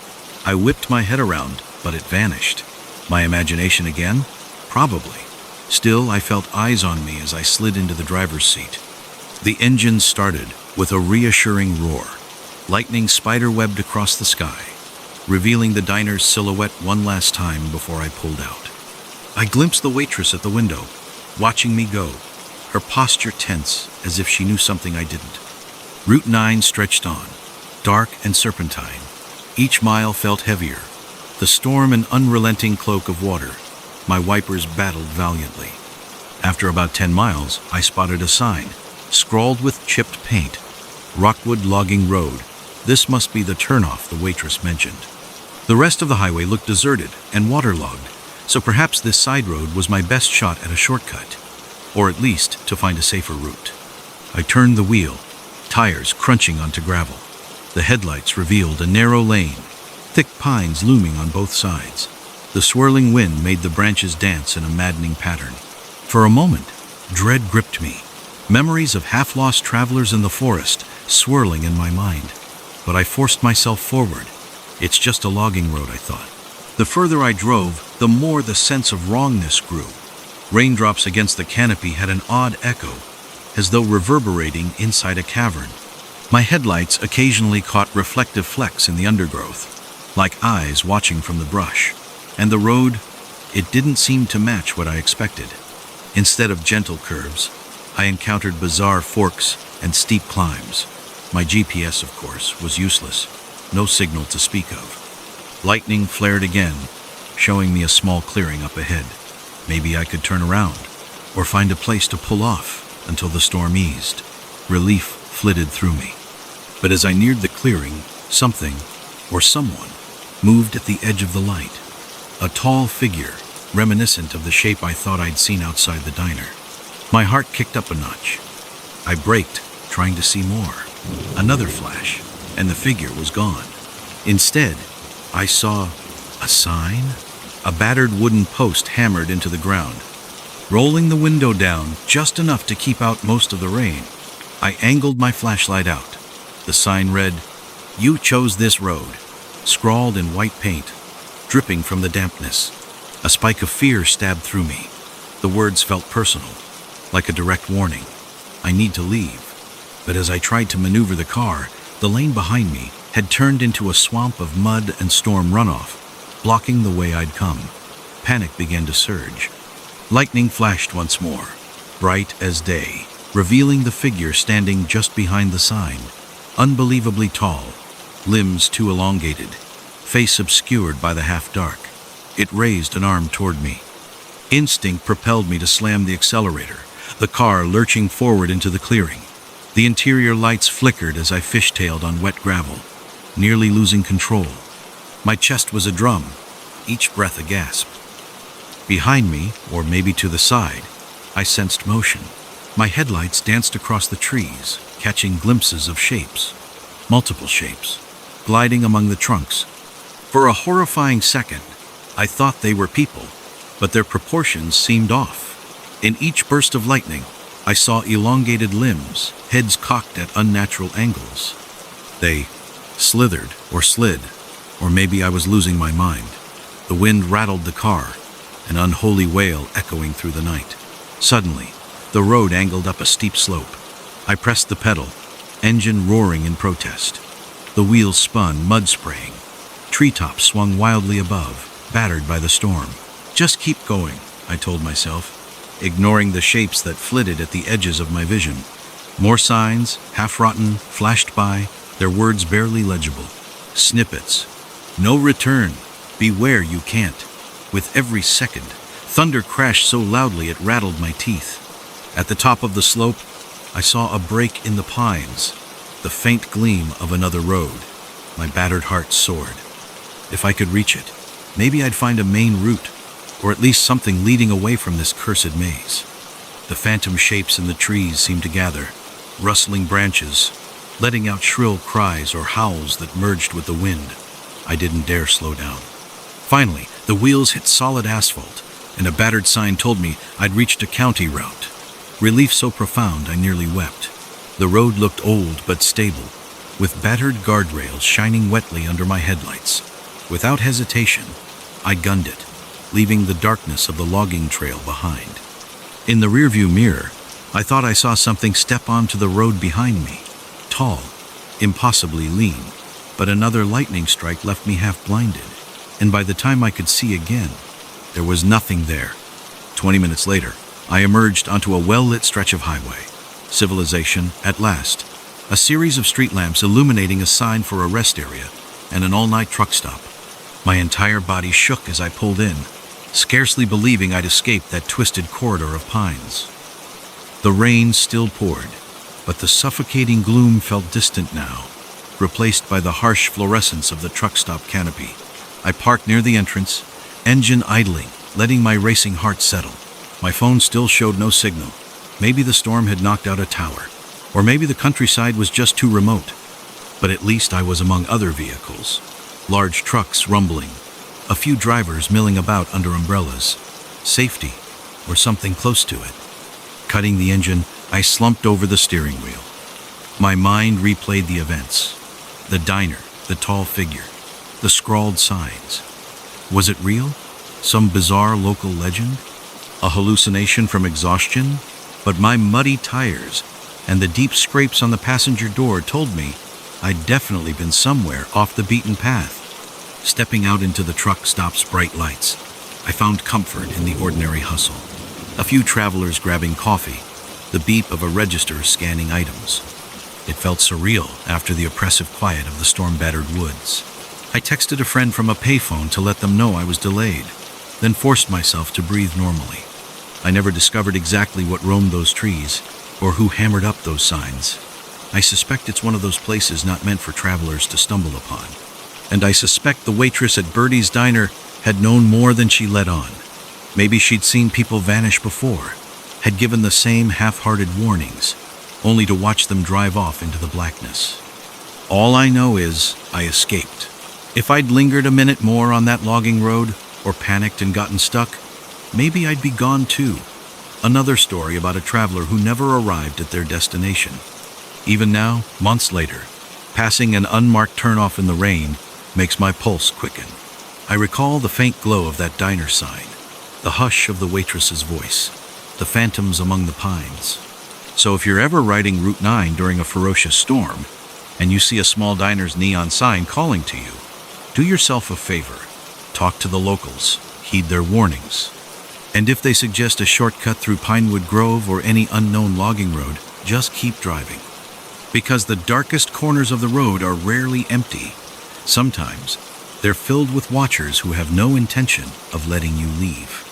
I whipped my head around, but it vanished. My imagination again? Probably. Still, I felt eyes on me as I slid into the driver's seat. The engine started with a reassuring roar. Lightning spiderwebbed across the sky, revealing the diner's silhouette one last time before I pulled out. I glimpsed the waitress at the window, watching me go, her posture tense as if she knew something I didn't. Route 9 stretched on, dark and serpentine. Each mile felt heavier, the storm an unrelenting cloak of water. My wipers battled valiantly. After about 10 miles, I spotted a sign, scrawled with chipped paint, "Rockwood Logging Road." This must be the turnoff the waitress mentioned. The rest of the highway looked deserted and waterlogged, so perhaps this side road was my best shot at a shortcut, or at least to find a safer route. I turned the wheel, tires crunching onto gravel. The headlights revealed a narrow lane, thick pines looming on both sides. The swirling wind made the branches dance in a maddening pattern. For a moment, dread gripped me, memories of half-lost travelers in the forest swirling in my mind. But I forced myself forward. It's just a logging road, I thought. The further I drove, the more the sense of wrongness grew. Raindrops against the canopy had an odd echo, as though reverberating inside a cavern. My headlights occasionally caught reflective flecks in the undergrowth, like eyes watching from the brush. And the road, it didn't seem to match what I expected. Instead of gentle curves, I encountered bizarre forks and steep climbs. My GPS, of course, was useless. No signal to speak of. Lightning flared again, showing me a small clearing up ahead. Maybe I could turn around, or find a place to pull off until the storm eased. Relief flitted through me. But as I neared the clearing, something, or someone, moved at the edge of the light. A tall figure, reminiscent of the shape I thought I'd seen outside the diner. My heart kicked up a notch. I braked, trying to see more. Another flash, and the figure was gone. Instead, I saw a sign, a battered wooden post hammered into the ground. Rolling the window down just enough to keep out most of the rain, I angled my flashlight out. The sign read, "You chose this road," scrawled in white paint, dripping from the dampness. A spike of fear stabbed through me. The words felt personal, like a direct warning. I need to leave. But as I tried to maneuver the car, the lane behind me had turned into a swamp of mud and storm runoff, blocking the way I'd come. Panic began to surge. Lightning flashed once more, bright as day, revealing the figure standing just behind the sign. Unbelievably tall, limbs too elongated, face obscured by the half-dark. It raised an arm toward me. Instinct propelled me to slam the accelerator, the car lurching forward into the clearing. The interior lights flickered as I fishtailed on wet gravel, nearly losing control. My chest was a drum, each breath a gasp. Behind me, or maybe to the side, I sensed motion. My headlights danced across the trees, catching glimpses of shapes, multiple shapes, gliding among the trunks. For a horrifying second, I thought they were people, but their proportions seemed off. In each burst of lightning, I saw elongated limbs, heads cocked at unnatural angles. They slithered or slid, or maybe I was losing my mind. The wind rattled the car, an unholy wail echoing through the night. Suddenly, the road angled up a steep slope. I pressed the pedal, engine roaring in protest. The wheels spun, mud spraying. Treetops swung wildly above, battered by the storm. Just keep going, I told myself, ignoring the shapes that flitted at the edges of my vision. More signs, half-rotten, flashed by, their words barely legible. Snippets. No return. Beware you can't. With every second, thunder crashed so loudly it rattled my teeth. At the top of the slope, I saw a break in the pines, the faint gleam of another road. My battered heart soared. If I could reach it, maybe I'd find a main route, or at least something leading away from this cursed maze. The phantom shapes in the trees seemed to gather, rustling branches, letting out shrill cries or howls that merged with the wind. I didn't dare slow down. Finally, the wheels hit solid asphalt, and a battered sign told me I'd reached a county route. Relief so profound I nearly wept. The road looked old but stable, with battered guardrails shining wetly under my headlights. Without hesitation, I gunned it, leaving the darkness of the logging trail behind. In the rearview mirror, I thought I saw something step onto the road behind me. Tall, impossibly lean, but another lightning strike left me half blinded, and by the time I could see again, there was nothing there. 20 minutes later, I emerged onto a well-lit stretch of highway. Civilization, at last. A series of street lamps illuminating a sign for a rest area and an all-night truck stop. My entire body shook as I pulled in, scarcely believing I'd escaped that twisted corridor of pines. The rain still poured, but the suffocating gloom felt distant now, replaced by the harsh fluorescence of the truck stop canopy. I parked near the entrance, engine idling, letting my racing heart settle. My phone still showed no signal. Maybe the storm had knocked out a tower, or maybe the countryside was just too remote. But at least I was among other vehicles. Large trucks rumbling, a few drivers milling about under umbrellas. Safety, or something close to it. Cutting the engine, I slumped over the steering wheel. My mind replayed the events. The diner, the tall figure, the scrawled signs. Was it real? Some bizarre local legend? A hallucination from exhaustion? But my muddy tires and the deep scrapes on the passenger door told me I'd definitely been somewhere off the beaten path. Stepping out into the truck stop's bright lights, I found comfort in the ordinary hustle. A few travelers grabbing coffee, the beep of a register scanning items. It felt surreal after the oppressive quiet of the storm-battered woods. I texted a friend from a payphone to let them know I was delayed, then forced myself to breathe normally. I never discovered exactly what roamed those trees, or who hammered up those signs. I suspect it's one of those places not meant for travelers to stumble upon. And I suspect the waitress at Birdie's Diner had known more than she let on. Maybe she'd seen people vanish before, had given the same half-hearted warnings, only to watch them drive off into the blackness. All I know is I escaped. If I'd lingered a minute more on that logging road, or panicked and gotten stuck, maybe I'd be gone too. Another story about a traveler who never arrived at their destination. Even now, months later, passing an unmarked turnoff in the rain makes my pulse quicken. I recall the faint glow of that diner sign, the hush of the waitress's voice, the phantoms among the pines. So if you're ever riding Route 9 during a ferocious storm, and you see a small diner's neon sign calling to you, do yourself a favor. Talk to the locals, heed their warnings. And if they suggest a shortcut through Pinewood Grove or any unknown logging road, just keep driving. Because the darkest corners of the road are rarely empty. Sometimes, they're filled with watchers who have no intention of letting you leave.